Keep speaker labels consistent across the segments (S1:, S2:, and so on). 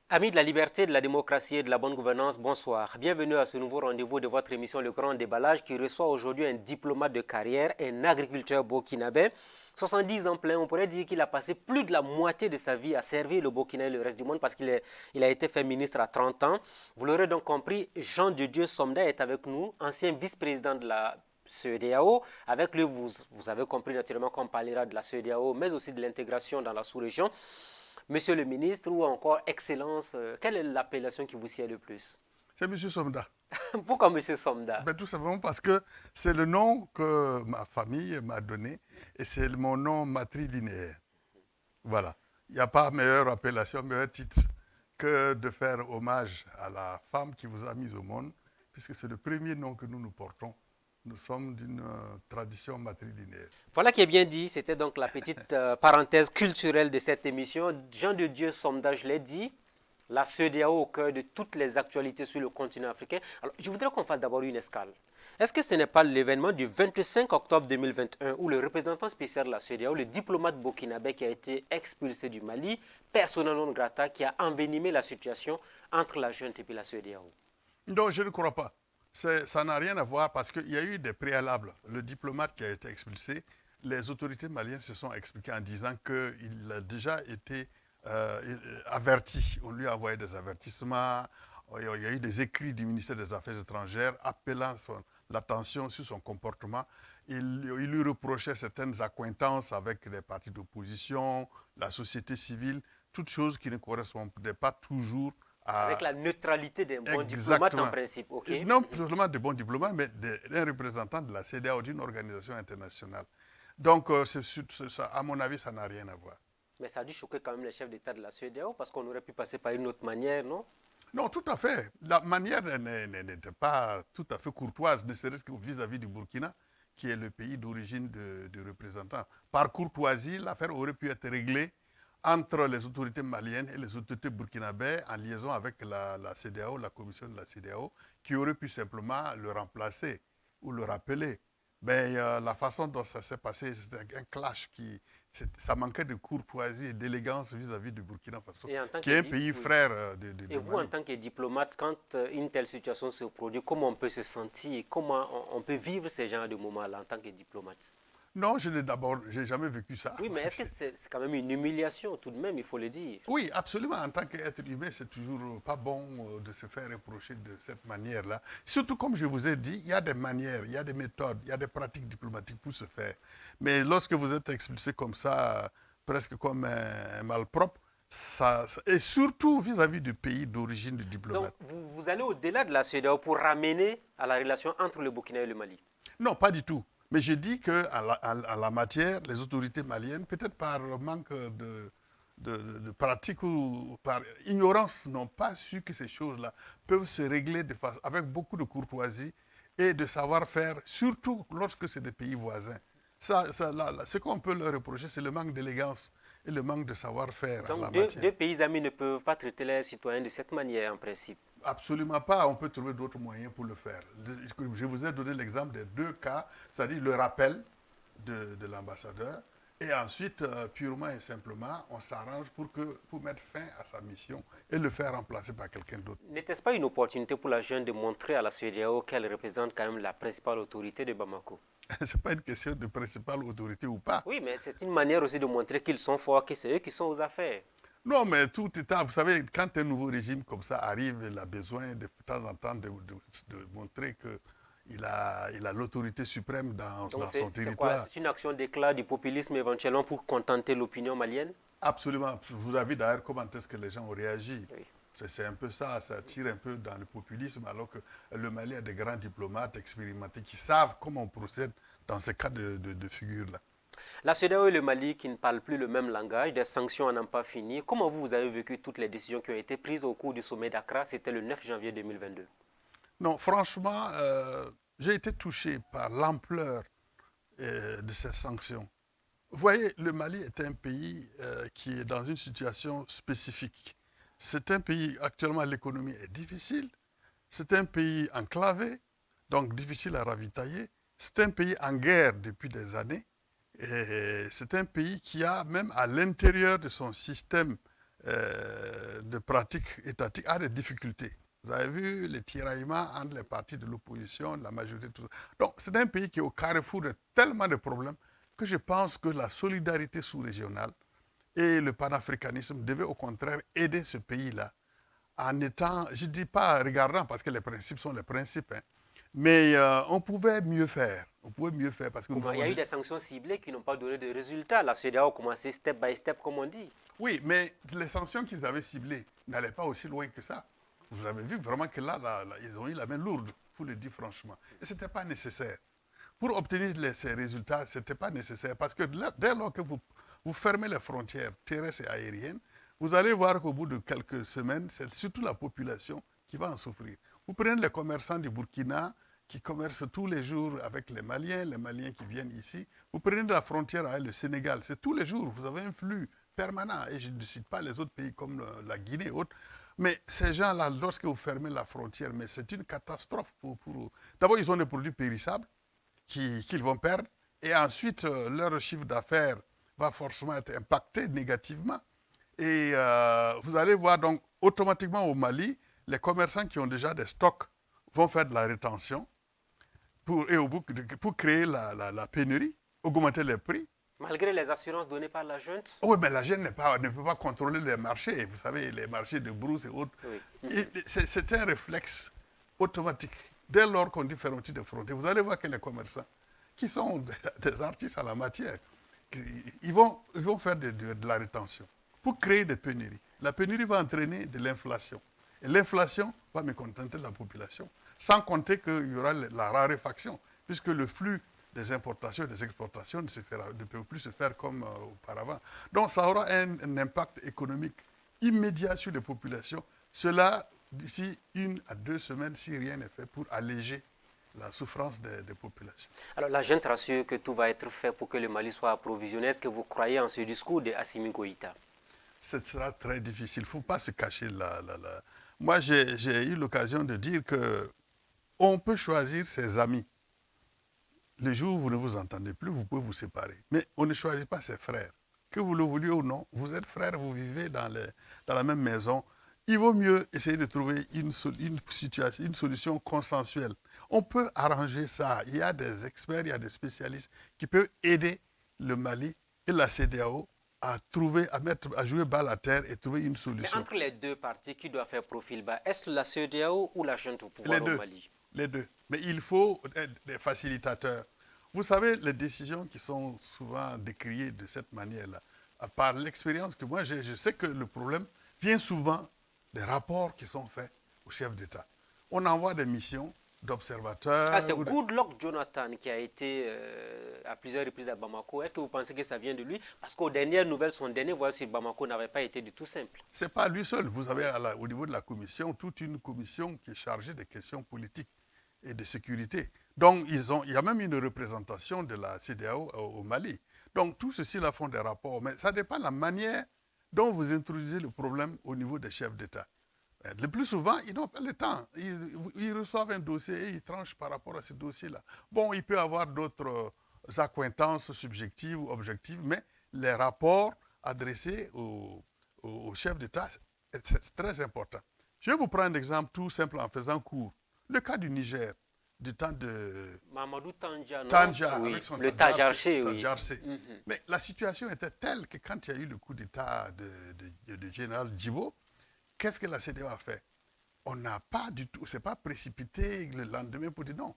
S1: Amis de la liberté, de la démocratie et de la bonne gouvernance, bonsoir. Bienvenue à ce nouveau rendez-vous de votre émission Le Grand Déballage qui reçoit aujourd'hui un diplomate de carrière, un agriculteur burkinabé. 70 ans plein, on pourrait dire qu'il a passé plus de la moitié de sa vie à servir le Burkina et le reste du monde parce qu'il a été fait ministre à 30 ans. Vous l'aurez donc compris, Jean de Dieu Somda est avec nous, ancien vice-président de la CEDEAO. Avec lui, vous avez compris naturellement qu'on parlera de la CEDEAO, mais aussi de l'intégration dans la sous-région. Monsieur le ministre ou encore Excellence, quelle est l'appellation qui vous sied le plus?
S2: C'est M. Somda.
S1: Pourquoi Monsieur Somda?
S2: Ben, tout simplement parce que c'est le nom que ma famille m'a donné et c'est mon nom matrilinéaire. Voilà. Il n'y a pas meilleure appellation, meilleur titre que de faire hommage à la femme qui vous a mis au monde, puisque c'est le premier nom que nous nous portons. Nous sommes d'une tradition matrilinéaire.
S1: Voilà qui est bien dit. C'était donc la petite parenthèse culturelle de cette émission. Jean de Dieu Somda, je l'ai dit, la CEDEAO au cœur de toutes les actualités sur le continent africain. Alors, je voudrais qu'on fasse d'abord une escale. Est-ce que ce n'est pas l'événement du 25 octobre 2021 où le représentant spécial de la CEDEAO, le diplomate burkinabé qui a été expulsé du Mali, persona non grata, qui a envenimé la situation entre la junte et puis la CEDEAO?
S2: Non, je ne crois pas. Ça n'a rien à voir parce qu'il y a eu des préalables. Le diplomate qui a été expulsé, les autorités maliennes se sont expliquées en disant qu'il a déjà été averti. On lui a envoyé des avertissements. Il y a eu des écrits du ministère des Affaires étrangères appelant l'attention sur son comportement. Il lui reprochait certaines accointances avec les partis d'opposition, la société civile, toutes choses qui ne correspondaient pas toujours
S1: Avec
S2: à,
S1: la neutralité d'un bon diplomate en
S2: exactement.
S1: principe, ok?
S2: Et non seulement de bons diplomates, mais d'un représentant de la CEDEAO, d'une organisation internationale. Donc, ça, à mon avis, ça n'a rien à voir.
S1: Mais ça a dû choquer quand même les chefs d'État de la CEDEAO parce qu'on aurait pu passer par une autre manière, non?
S2: Non, tout à fait. La manière n'était pas tout à fait courtoise, ne serait-ce que vis-à-vis du Burkina, qui est le pays d'origine de représentants. Par courtoisie, l'affaire aurait pu être réglée entre les autorités maliennes et les autorités burkinabées en liaison avec la CEDEAO, la commission de la CEDEAO, qui aurait pu simplement le remplacer ou le rappeler. Mais la façon dont ça s'est passé, c'était un clash ça manquait de courtoisie et d'élégance vis-à-vis du Burkina Faso,
S1: Et en tant
S2: qui
S1: que
S2: est un pays
S1: oui.
S2: frère
S1: Et
S2: de
S1: vous, en
S2: Mali.
S1: tant que diplomate, quand une telle situation se produit, comment on peut se sentir? Comment on peut vivre ces genres de moments-là en tant que diplomate?
S2: Non, j'ai jamais vécu ça.
S1: Oui, mais est-ce que c'est quand même une humiliation tout de même, il faut le dire?
S2: Oui, absolument. En tant qu'être humain, c'est toujours pas bon de se faire reprocher de cette manière-là. Surtout, comme je vous ai dit, il y a des manières, il y a des méthodes, il y a des pratiques diplomatiques pour se faire. Mais lorsque vous êtes expulsé comme ça, presque comme un malpropre, et surtout vis-à-vis du pays d'origine du
S1: Donc,
S2: diplomate.
S1: vous allez au-delà de la CEDEAO pour ramener à la relation entre le Burkina et le Mali.
S2: Non, pas du tout. Mais je dis qu'à la matière, les autorités maliennes, peut-être par manque de pratique ou par ignorance, n'ont pas su que ces choses-là peuvent se régler avec beaucoup de courtoisie et de savoir-faire, surtout lorsque c'est des pays voisins. Ce qu'on peut leur reprocher, c'est le manque d'élégance et le manque de savoir-faire en la
S1: Donc,
S2: matière.
S1: deux pays amis ne peuvent pas traiter leurs citoyens de cette manière, en principe.
S2: Absolument pas. On peut trouver d'autres moyens pour le faire. Je vous ai donné l'exemple des deux cas, c'est-à-dire le rappel de l'ambassadeur. Et ensuite, purement et simplement, on s'arrange pour mettre fin à sa mission et le faire remplacer par quelqu'un d'autre.
S1: N'était-ce pas une opportunité pour la jeune de montrer à la CEDEAO qu'elle représente quand même la principale autorité de Bamako?
S2: Ce n'est pas une question de principale autorité ou pas.
S1: Oui, mais c'est une manière aussi de montrer qu'ils sont forts, que c'est eux qui sont aux affaires.
S2: Non, mais tout État, vous savez, quand un nouveau régime comme ça arrive, il a besoin de temps en temps de montrer qu'il a l'autorité suprême
S1: Donc
S2: dans son
S1: c'est quoi?
S2: territoire.
S1: C'est une action d'éclat du populisme éventuellement pour contenter l'opinion malienne?
S2: Absolument. Je vous avez d'ailleurs comment est-ce que les gens ont réagi.
S1: Oui.
S2: C'est un peu ça, ça tire un peu dans le populisme, alors que le Mali a des grands diplomates expérimentés qui savent comment on procède dans ces cas de figure-là.
S1: La CEDEAO et le Mali qui ne parlent plus le même langage, des sanctions n'en ont pas fini. Comment vous avez vécu toutes les décisions qui ont été prises au cours du sommet d'Accra? C'était le 9 janvier 2022.
S2: Non, franchement, j'ai été touché par l'ampleur de ces sanctions. Vous voyez, le Mali est un pays qui est dans une situation spécifique. C'est un pays, actuellement, l'économie est difficile. C'est un pays enclavé, donc difficile à ravitailler. C'est un pays en guerre depuis des années. Et c'est un pays qui a, même à l'intérieur de son système de pratiques étatiques a des difficultés. Vous avez vu les tiraillements entre les partis de l'opposition, la majorité, tout ça. Donc, c'est un pays qui est au carrefour de tellement de problèmes que je pense que la solidarité sous-régionale et le panafricanisme devaient au contraire aider ce pays-là en étant, je ne dis pas regardant parce que les principes sont les principes, hein, mais on pouvait mieux faire. On pouvait mieux faire parce que
S1: Il y a eu des sanctions ciblées qui n'ont pas donné de résultats. La CEDEAO a commencé step by step, comme on dit.
S2: Oui, mais les sanctions qu'ils avaient ciblées n'allaient pas aussi loin que ça. Vous avez vu vraiment que là, ils ont eu la main lourde, il faut le dire franchement. Et ce n'était pas nécessaire. Pour obtenir ces résultats, ce n'était pas nécessaire. Parce que dès lors que vous fermez les frontières terrestres et aériennes, vous allez voir qu'au bout de quelques semaines, c'est surtout la population qui va en souffrir. Vous prenez les commerçants du Burkina qui commercent tous les jours avec les Maliens qui viennent ici. Vous prenez de la frontière avec le Sénégal, c'est tous les jours, vous avez un flux permanent. Et je ne cite pas les autres pays comme la Guinée et autres. Mais ces gens-là, lorsque vous fermez la frontière, mais c'est une catastrophe pour eux. D'abord, ils ont des produits périssables qu'ils vont perdre. Et ensuite, leur chiffre d'affaires va forcément être impacté négativement. Et vous allez voir donc automatiquement au Mali, les commerçants qui ont déjà des stocks vont faire de la rétention pour créer la pénurie, augmenter les prix.
S1: Malgré les assurances données par la junte.
S2: Oui, mais la junte ne peut pas contrôler les marchés. Vous savez, les marchés de brousse et autres. Oui. C'est un réflexe automatique. Dès lors qu'on dit fermeture de frontières, vous allez voir que les commerçants, qui sont des artistes à la matière, ils vont faire de la rétention pour créer des pénuries. La pénurie va entraîner de l'inflation. Et l'inflation va mécontenter la population. Sans compter qu'il y aura la raréfaction, puisque le flux des importations et des exportations ne peut plus se faire comme auparavant. Donc ça aura un impact économique immédiat sur les populations. Cela, d'ici 1 à 2 semaines, si rien n'est fait pour alléger la souffrance des populations.
S1: Alors la junte rassure que tout va être fait pour que le Mali soit approvisionné. Est-ce que vous croyez en ce discours de Assimi Goïta?
S2: Ce sera très difficile. Il ne faut pas se cacher là. Moi, j'ai eu l'occasion de dire qu'on peut choisir ses amis. Le jour où vous ne vous entendez plus, vous pouvez vous séparer. Mais on ne choisit pas ses frères. Que vous le vouliez ou non, vous êtes frères, vous vivez dans la même maison. Il vaut mieux essayer de trouver une solution consensuelle. On peut arranger ça. Il y a des experts, il y a des spécialistes qui peuvent aider le Mali et la CEDEAO à jouer balle à terre et trouver une solution.
S1: Mais entre les deux parties, qui doit faire profil bas? Est-ce la CEDEAO ou la junte au pouvoir au Mali?
S2: Les deux. Mais il faut des facilitateurs. Vous savez, les décisions qui sont souvent décriées de cette manière-là, par l'expérience que moi j'ai, je sais que le problème vient souvent des rapports qui sont faits au chef d'État. On envoie des missions d'observateurs.
S1: Ah, c'est Goodluck Jonathan qui a été à plusieurs reprises à Bamako. Est-ce que vous pensez que ça vient de lui? Parce qu'aux dernières nouvelles, son dernier voyage sur Bamako n'avait pas été du tout simple.
S2: Ce n'est pas lui seul. Vous avez au niveau de la commission toute une commission qui est chargée des questions politiques et de sécurité. Donc, il y a même une représentation de la CEDEAO au Mali. Donc, tout ceci là font des rapports. Mais ça dépend de la manière dont vous introduisez le problème au niveau des chefs d'État. Le plus souvent, ils n'ont pas le temps. Ils reçoivent un dossier et ils tranchent par rapport à ce dossier-là. Bon, il peut y avoir d'autres accointances subjectives ou objectives, mais les rapports adressés au chef d'État, c'est très important. Je vais vous prendre un exemple tout simple en faisant court. Le cas du Niger, du temps de
S1: Mamadou Tandja,
S2: oui, avec son
S1: Tajarché.
S2: Oui. Mais la situation était telle que quand il y a eu le coup d'État de général Djibo, qu'est-ce que la CEDEAO a fait? On n'a pas du tout, c'est pas précipité le lendemain pour dire non.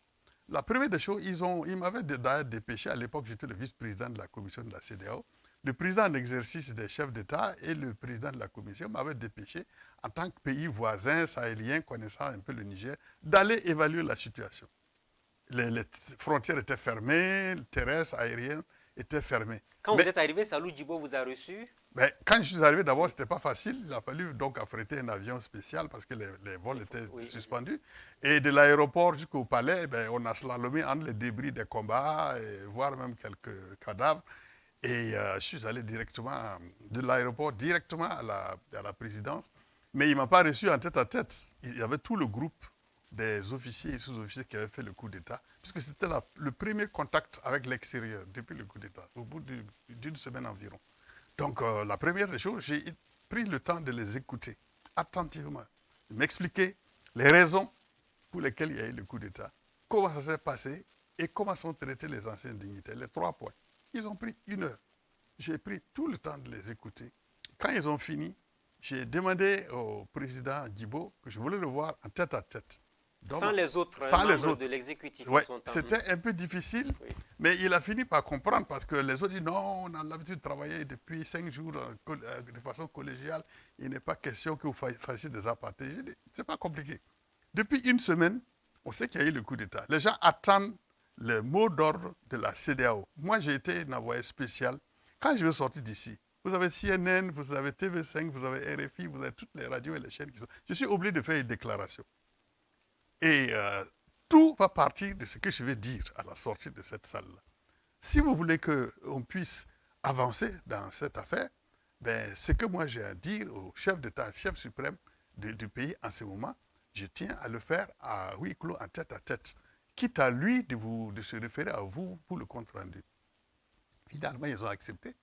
S2: La première des choses, ils m'avaient d'ailleurs dépêché, à l'époque j'étais le vice-président de la commission de la CEDEAO, le président en exercice des chefs d'État et le président de la commission m'avaient dépêché, en tant que pays voisin, sahélien, connaissant un peu le Niger, d'aller évaluer la situation. Les frontières étaient fermées, le terrestre, aérien étaient fermés.
S1: Quand vous êtes arrivé, Salou Djibo vous a reçu?
S2: Mais quand je suis arrivé, d'abord, ce n'était pas facile. Il a fallu donc affréter un avion spécial parce que les vols étaient suspendus. Et de l'aéroport jusqu'au palais, on a slalomé entre les débris des combats, voire même quelques cadavres. Et je suis allé directement de l'aéroport directement à la présidence. Mais il ne m'a pas reçu en tête-à-tête. Il y avait tout le groupe des officiers et sous-officiers qui avaient fait le coup d'État, puisque c'était le premier contact avec l'extérieur depuis le coup d'État, au bout d'une semaine environ. Donc, la première des choses, j'ai pris le temps de les écouter attentivement, de m'expliquer les raisons pour lesquelles il y a eu le coup d'État, comment ça s'est passé et comment sont traités les anciens dignitaires, les 3 points. Ils ont pris 1 heure. J'ai pris tout le temps de les écouter. Quand ils ont fini, j'ai demandé au président Guibo que je voulais le voir en tête à tête. Donc,
S1: sans les autres membres de l'exécutif.
S2: Ouais, c'était un peu difficile, oui. Mais il a fini par comprendre parce que les autres disent non, on a l'habitude de travailler depuis 5 jours de façon collégiale. Il n'est pas question que vous fassiez des apartés. J'ai dit, c'est pas compliqué. Depuis 1 semaine, on sait qu'il y a eu le coup d'État. Les gens attendent le mot d'ordre de la CEDEAO. Moi, j'ai été un envoyé spécial. Quand je vais sortir d'ici, vous avez CNN, vous avez TV5, vous avez RFI, vous avez toutes les radios et les chaînes qui sont... Je suis obligé de faire une déclaration. Et tout va partir de ce que je vais dire à la sortie de cette salle-là. Si vous voulez qu'on puisse avancer dans cette affaire, ben, ce que moi j'ai à dire au chef d'État, chef suprême du pays en ce moment, je tiens à le faire à huis clos, en tête à tête, quitte à lui de se référer à vous pour le compte rendu. Finalement, ils ont accepté.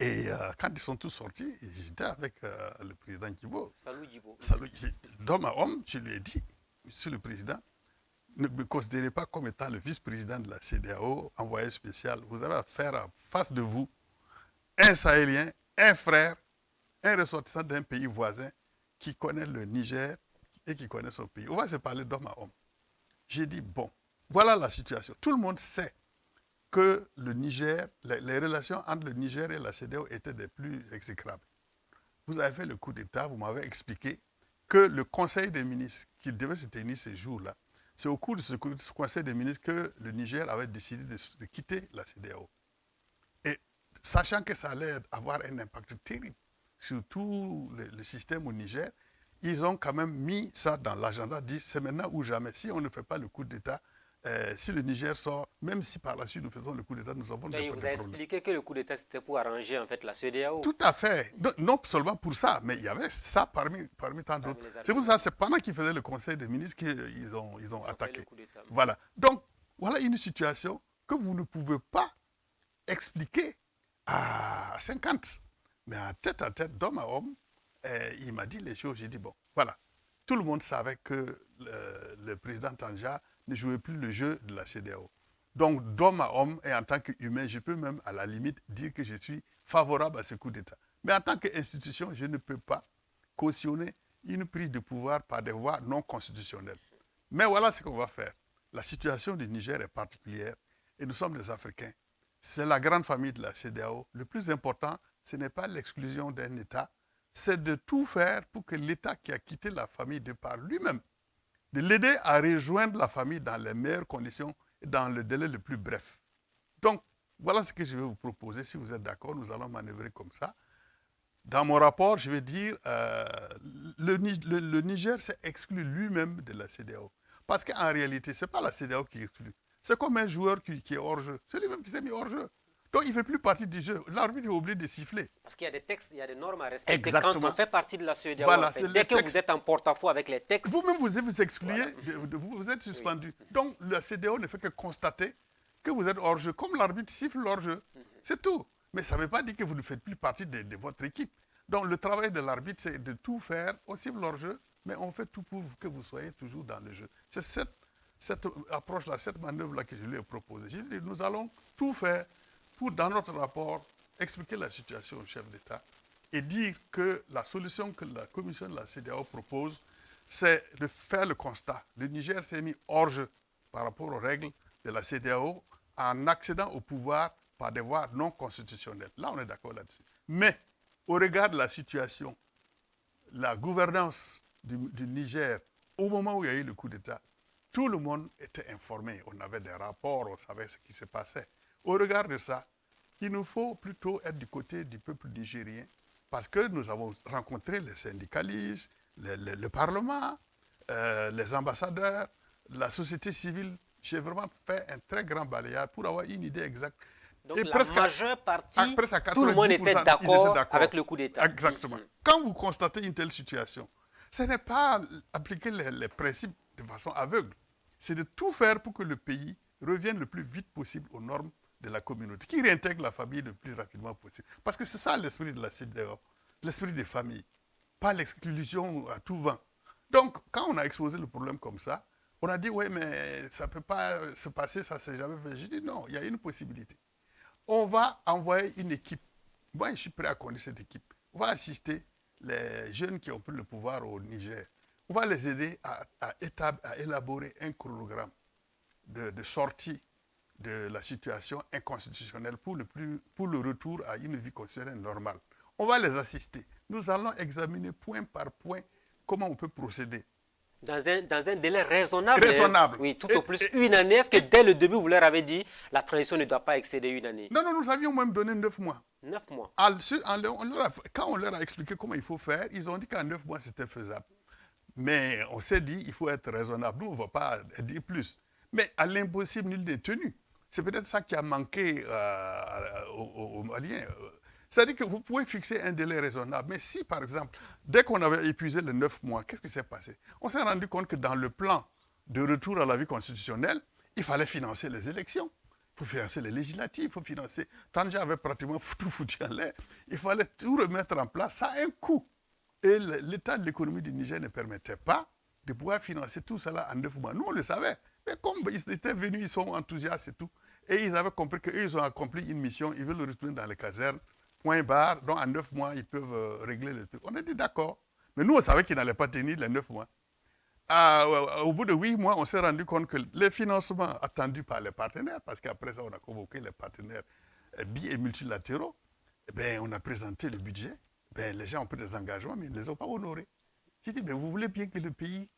S2: Et quand ils sont tous sortis, j'étais avec le président Guibo.
S1: Salut Guibo.
S2: D'homme à homme, je lui ai dit, Monsieur le Président, ne me considérez pas comme étant le vice-président de la CEDEAO, envoyé spécial. Vous avez affaire à face de vous un Sahélien, un frère, un ressortissant d'un pays voisin qui connaît le Niger et qui connaît son pays. On va se parler d'homme à homme. J'ai dit, bon, voilà la situation. Tout le monde sait que le Niger, les relations entre le Niger et la CEDEAO étaient des plus exécrables. Vous avez fait le coup d'État, vous m'avez expliqué que le Conseil des ministres qui devait se tenir ces jours-là, c'est au cours de ce Conseil des ministres que le Niger avait décidé de quitter la CEDEAO. Et sachant que ça allait avoir un impact terrible sur tout le système au Niger, ils ont quand même mis ça dans l'agenda, dit c'est maintenant ou jamais. Si on ne fait pas le coup d'État, si le Niger sort, même si par la suite nous faisons le coup d'État, nous avons des problèmes.
S1: Vous avez expliqué que le coup d'État, c'était pour arranger en fait la CEDEAO.
S2: Tout à fait. Non seulement pour ça, mais il y avait ça parmi tant d'autres. C'est pour ça, c'est pendant qu'ils faisaient le Conseil des ministres qu'ils ont attaqué. Voilà. Donc, voilà une situation que vous ne pouvez pas expliquer à 50. Mais en tête à tête, d'homme à homme, il m'a dit les choses. J'ai dit, bon, voilà. Tout le monde savait que le président Tanja ne jouait plus le jeu de la CEDEAO. Donc, d'homme à homme et en tant qu'humain, je peux même, à la limite, dire que je suis favorable à ce coup d'État. Mais en tant qu'institution, je ne peux pas cautionner une prise de pouvoir par des voies non constitutionnelles. Mais voilà ce qu'on va faire. La situation du Niger est particulière et nous sommes des Africains. C'est la grande famille de la CEDEAO. Le plus important, ce n'est pas l'exclusion d'un État, c'est de tout faire pour que l'État qui a quitté la famille de par lui-même, de l'aider à rejoindre la famille dans les meilleures conditions et dans le délai le plus bref. Donc, voilà ce que je vais vous proposer. Si vous êtes d'accord, nous allons manœuvrer comme ça. Dans mon rapport, je vais dire le Niger s'est exclu lui-même de la CEDEAO. Parce qu'en réalité, ce n'est pas la CEDEAO qui exclut. C'est comme un joueur qui est hors jeu. C'est lui-même qui s'est mis hors jeu. Donc, il ne fait plus partie du jeu. L'arbitre est obligé de siffler.
S1: Parce qu'il y a des textes, il y a des normes à respecter.
S2: Exactement.
S1: Quand on fait partie de la CEDEAO,
S2: voilà,
S1: en fait, dès que vous êtes en porte-à-faux avec les textes...
S2: Vous-même, vous excluez, voilà. Vous êtes suspendu. Oui. Donc, la CEDEAO ne fait que constater que vous êtes hors jeu. Comme l'arbitre siffle hors jeu. C'est tout. Mais ça ne veut pas dire que vous ne faites plus partie de votre équipe. Donc, le travail de l'arbitre, c'est de tout faire, aussi hors jeu, mais on fait tout pour que vous soyez toujours dans le jeu. C'est cette approche-là, cette manœuvre-là que je lui ai proposée. Je lui ai dit, nous allons tout faire pour, dans notre rapport, expliquer la situation au chef d'État et dire que la solution que la commission de la CEDEAO propose, c'est de faire le constat. Le Niger s'est mis hors jeu par rapport aux règles de la CEDEAO en accédant au pouvoir par des voies non constitutionnelles. Là, on est d'accord là-dessus. Mais, au regard de la situation, la gouvernance du Niger, au moment où il y a eu le coup d'État, tout le monde était informé. On avait des rapports, on savait ce qui se passait. Au regard de ça, il nous faut plutôt être du côté du peuple nigérien parce que nous avons rencontré les syndicalistes, le Parlement, les ambassadeurs, la société civile. J'ai vraiment fait un très grand balayage pour avoir une idée exacte.
S1: Donc et la majeure partie, tout le monde était d'accord avec le coup d'État.
S2: Exactement. Quand vous constatez une telle situation, ce n'est pas appliquer les principes de façon aveugle. C'est de tout faire pour que le pays revienne le plus vite possible aux normes de la communauté, qui réintègre la famille le plus rapidement possible. Parce que c'est ça l'esprit de la CEDEAO. l'esprit des familles, pas l'exclusion à tout vent. Donc, quand on a exposé le problème comme ça, on a dit, oui, mais ça ne peut pas se passer, ça ne s'est jamais fait. J'ai dit, non, il y a une possibilité. On va envoyer une équipe. Moi, je suis prêt à conduire cette équipe. On va assister les jeunes qui ont pris le pouvoir au Niger. On va les aider à élaborer un chronogramme de sortie de la situation inconstitutionnelle pour le retour à une vie constitutionnelle normale. On va les assister. Nous allons examiner point par point comment on peut procéder.
S1: Dans un délai raisonnable.
S2: Raisonnable.
S1: Oui, tout au plus une année. Est-ce que dès le début, vous leur avez dit la transition ne doit pas excéder une année?
S2: Non, non, nous avions même donné 9 mois.
S1: 9 mois.
S2: Quand on leur a expliqué comment il faut faire, ils ont dit qu'en 9 mois, c'était faisable. Mais on s'est dit, il faut être raisonnable. Nous, on ne va pas dire plus. Mais à l'impossible, nul n'est tenu. C'est peut-être ça qui a manqué aux Maliens. C'est-à-dire que vous pouvez fixer un délai raisonnable. Mais si, par exemple, dès qu'on avait épuisé les 9 mois, qu'est-ce qui s'est passé? On s'est rendu compte que dans le plan de retour à la vie constitutionnelle, il fallait financer les élections. Il faut financer les législatives, il faut financer... Tanja avait pratiquement tout foutu en l'air. Il fallait tout remettre en place. Ça a un coût. Et l'état de l'économie du Niger ne permettait pas de pouvoir financer tout cela en 9 mois. Nous, on le savait. Mais comme ils étaient venus, ils sont enthousiastes et tout. Et ils avaient compris qu'eux, ils ont accompli une mission. Ils veulent retourner dans les casernes. Point barre. Donc, en 9 mois, ils peuvent régler le truc. On a dit d'accord. Mais nous, on savait qu'ils n'allaient pas tenir les 9 mois. Au bout de 8 mois, on s'est rendu compte que les financements attendus par les partenaires, parce qu'après ça, on a convoqué les partenaires bi- et multilatéraux, eh bien, on a présenté le budget. Ben, les gens ont pris des engagements, mais ils ne les ont pas honorés. J'ai dit, mais vous voulez bien que le pays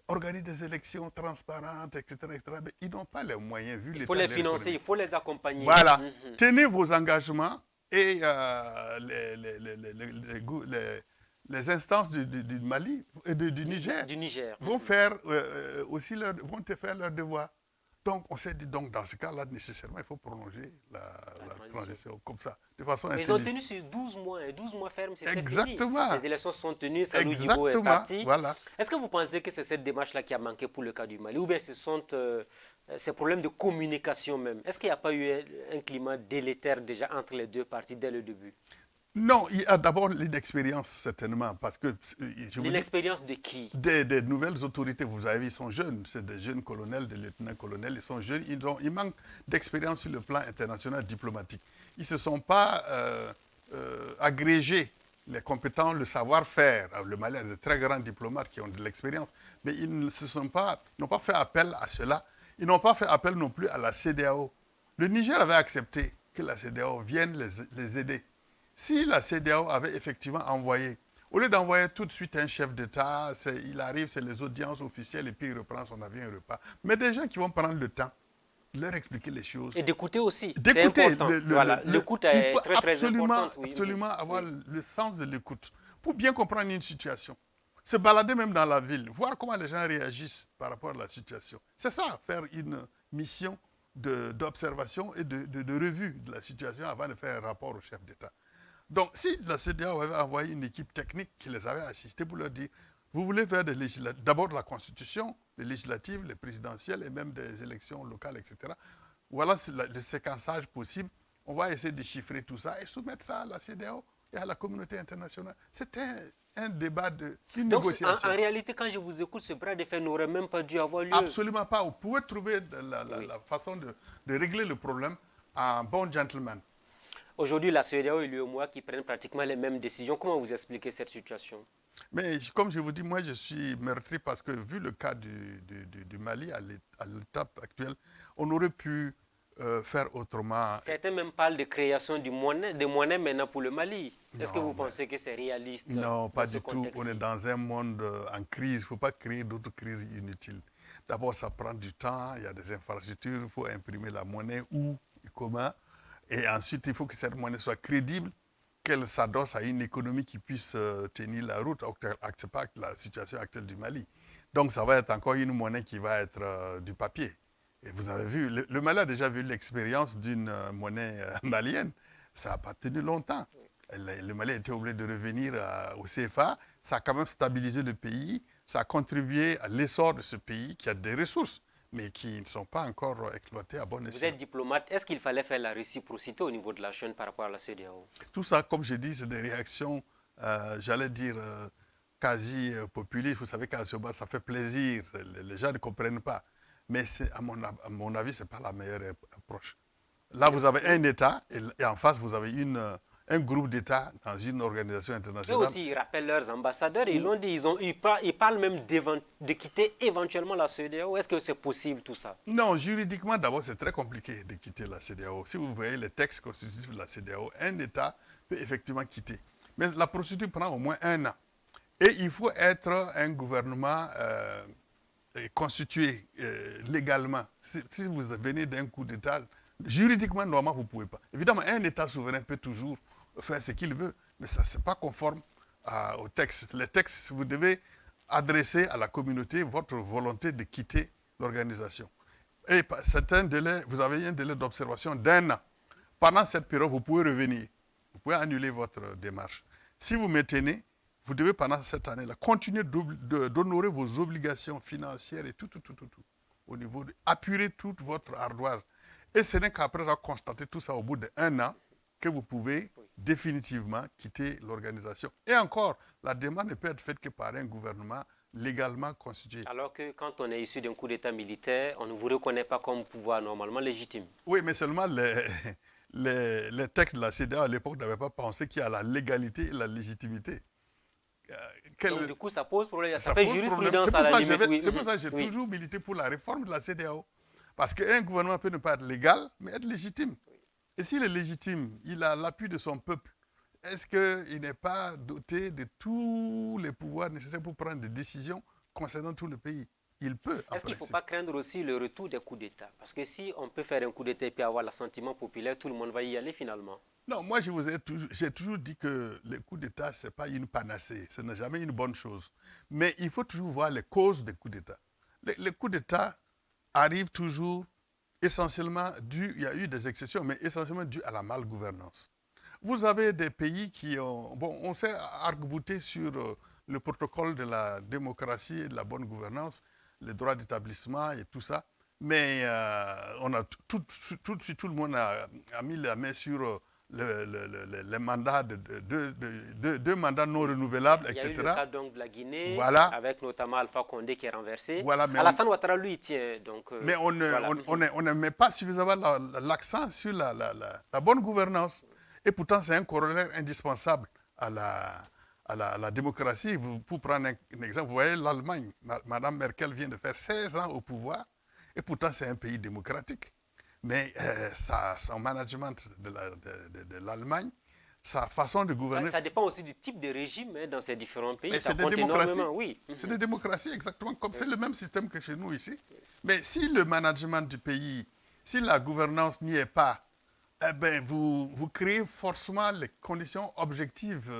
S2: organise des élections transparentes, etc., etc. Mais ils n'ont pas les moyens, vu
S1: Il faut les financer, il faut les accompagner.
S2: Voilà. Tenez vos engagements et les instances du Mali et du Niger, vont faire aussi vont te faire leur devoir. Donc, on s'est dit, donc, dans ce cas-là, nécessairement, il faut prolonger la transition comme ça, de façon
S1: intelligente. Ils ont tenu sur 12 mois, et 12 mois fermes, c'était fini.
S2: Exactement.
S1: Les élections sont tenues, Salou Djibo est parti.
S2: Voilà.
S1: Est-ce que vous pensez que c'est cette démarche-là qui a manqué pour le cas du Mali, ou bien ce sont ces problèmes de communication même? Est-ce qu'il n'y a pas eu un climat délétère déjà entre les deux parties dès le début?
S2: Non, il y a d'abord l'inexpérience, certainement, parce que...
S1: L'inexpérience de qui?
S2: Des nouvelles autorités, vous avez vu, ils sont jeunes, c'est des jeunes colonels, des lieutenants-colonels, ils sont jeunes, ils manquent d'expérience sur le plan international diplomatique. Ils ne se sont pas agrégés les compétences, le savoir-faire. Le Mali a de très grands diplomates qui ont de l'expérience, mais ils n'ont pas fait appel à cela. Ils n'ont pas fait appel non plus à la CEDEAO. Le Niger avait accepté que la CEDEAO vienne les aider. Si la CEDEAO avait effectivement envoyé, au lieu d'envoyer tout de suite un chef d'État, il arrive, c'est les audiences officielles et puis il reprend son avion et repart. Mais des gens qui vont prendre le temps de leur expliquer les choses.
S1: Et d'écouter aussi,
S2: d'écouter,
S1: c'est important. L'écoute est très, très importante.
S2: Il faut absolument avoir le sens de l'écoute pour bien comprendre une situation. Se balader même dans la ville, voir comment les gens réagissent par rapport à la situation. C'est ça, faire une mission d'observation et de revue de la situation avant de faire un rapport au chef d'État. Donc, si la CEDEAO avait envoyé une équipe technique qui les avait assistés pour leur dire, vous voulez faire d'abord la Constitution, les législatives, les présidentielles et même des élections locales, etc. Voilà le séquençage possible. On va essayer de chiffrer tout ça et soumettre ça à la CEDEAO et à la communauté internationale. C'était un débat, une négociation.
S1: Donc, en réalité, quand je vous écoute, ce bras de fer n'aurait même pas dû avoir lieu.
S2: Absolument pas. Vous pouvez trouver la façon de régler le problème en bon gentleman.
S1: Aujourd'hui, la CEDEAO et l'UEMOA qui prennent pratiquement les mêmes décisions. Comment vous expliquez cette situation?
S2: Mais comme je vous dis, moi je suis meurtri parce que vu le cas du Mali à l'étape actuelle, on aurait pu faire autrement.
S1: Certains même parlent de création de monnaie maintenant pour le Mali. Est-ce que vous pensez que c'est réaliste?
S2: Non, pas du tout. On est dans un monde en crise. Il ne faut pas créer d'autres crises inutiles. D'abord, ça prend du temps. Il y a des infrastructures. Il faut imprimer la monnaie où et comment. Et ensuite, il faut que cette monnaie soit crédible, qu'elle s'adosse à une économie qui puisse tenir la route, pas la situation actuelle du Mali. Donc, ça va être encore une monnaie qui va être du papier. Et vous avez vu, le Mali a déjà vu l'expérience d'une monnaie malienne. Ça n'a pas tenu longtemps. Le Mali a été obligé de revenir au CFA. Ça a quand même stabilisé le pays. Ça a contribué à l'essor de ce pays qui a des ressources, mais qui ne sont pas encore exploitées à bon escient.
S1: Vous êtes diplomate. Est-ce qu'il fallait faire la réciprocité au niveau de la chaîne par rapport à la CEDEAO?
S2: Tout ça, comme je dis, c'est des réactions j'allais dire, quasi populiste. Vous savez qu'à ce bas, ça fait plaisir. Les gens ne comprennent pas. Mais à mon avis, ce n'est pas la meilleure approche. Là, vous avez un État et en face, vous avez un groupe d'États dans une organisation
S1: Eux
S2: internationale.
S1: aussi, ils rappellent leurs ambassadeurs. Ils l'ont dit, ils parlent même de quitter éventuellement la CEDEAO. Est-ce que c'est possible tout ça?
S2: Non, juridiquement, d'abord, c'est très compliqué de quitter la CEDEAO. Si vous voyez les textes constitutifs de la CEDEAO, un État peut effectivement quitter. Mais la procédure prend au moins 1 an. Et il faut être un gouvernement constitué légalement. Si vous venez d'un coup d'État, juridiquement, normalement, vous ne pouvez pas. Évidemment, un État souverain peut toujours faire ce qu'il veut, mais ça, ce n'est pas conforme aux textes. Les textes, vous devez adresser à la communauté votre volonté de quitter l'organisation. Et c'est un délai, vous avez un délai d'observation d'1 an. Pendant cette période, vous pouvez revenir. Vous pouvez annuler votre démarche. Si vous maintenez, vous devez pendant cette année-là continuer d'honorer vos obligations financières et tout. Au niveau appuyer toute votre ardoise. Et ce n'est qu'après avoir constaté tout ça au bout d'1 an que vous pouvez définitivement quitter l'organisation. Et encore, la demande ne peut être faite que par un gouvernement légalement constitué.
S1: Alors que quand on est issu d'un coup d'État militaire, on ne vous reconnaît pas comme pouvoir normalement légitime.
S2: Oui, mais seulement les textes de la CEDEAO à l'époque n'avaient pas pensé qu'il y a la légalité et la légitimité.
S1: Donc du coup, ça pose problème. Ça fait jurisprudence à la limite. Oui.
S2: C'est pour ça que j'ai toujours milité pour la réforme de la CEDEAO. Parce qu'un gouvernement peut ne pas être légal, mais être légitime. Et s'il est légitime, il a l'appui de son peuple. Est-ce qu'il n'est pas doté de tous les pouvoirs nécessaires pour prendre des décisions concernant tout le pays? Il peut.
S1: Est-ce qu'il ne faut pas craindre aussi le retour des coups d'État? Parce que si on peut faire un coup d'État et puis avoir l'assentiment populaire, tout le monde va y aller finalement.
S2: Non, moi j'ai toujours dit que les coups d'État, ce n'est pas une panacée. Ce n'est jamais une bonne chose. Mais il faut toujours voir les causes des coups d'État. Les coups d'État arrivent toujours essentiellement il y a eu des exceptions, mais essentiellement dû à la malgouvernance. Vous avez des pays qui ont... Bon, on s'est arc-bouté sur le protocole de la démocratie et de la bonne gouvernance, les droits d'établissement et tout ça. Mais on a tout le monde a mis la main sur les mandats, deux mandats non renouvelables, etc.
S1: Il y a eu le cas donc de la Guinée,
S2: voilà.
S1: avec notamment Alpha Condé qui est renversé.
S2: Voilà,
S1: Alassane Ouattara, lui, il tient. Donc,
S2: mais on ne met pas suffisamment l'accent sur la bonne gouvernance. Et pourtant, c'est un corollaire indispensable à la démocratie. Pour prendre un exemple, vous voyez l'Allemagne. Madame Merkel vient de faire 16 ans au pouvoir, et pourtant, c'est un pays démocratique. Mais son management de l'Allemagne, sa façon de gouverner...
S1: Ça dépend aussi du type de régime dans ces différents pays.
S2: C'est des démocraties. Oui. C'est des démocraties, exactement, comme c'est le même système que chez nous ici. Mais si le management du pays, si la gouvernance n'y est pas, eh ben, vous créez forcément les conditions objectives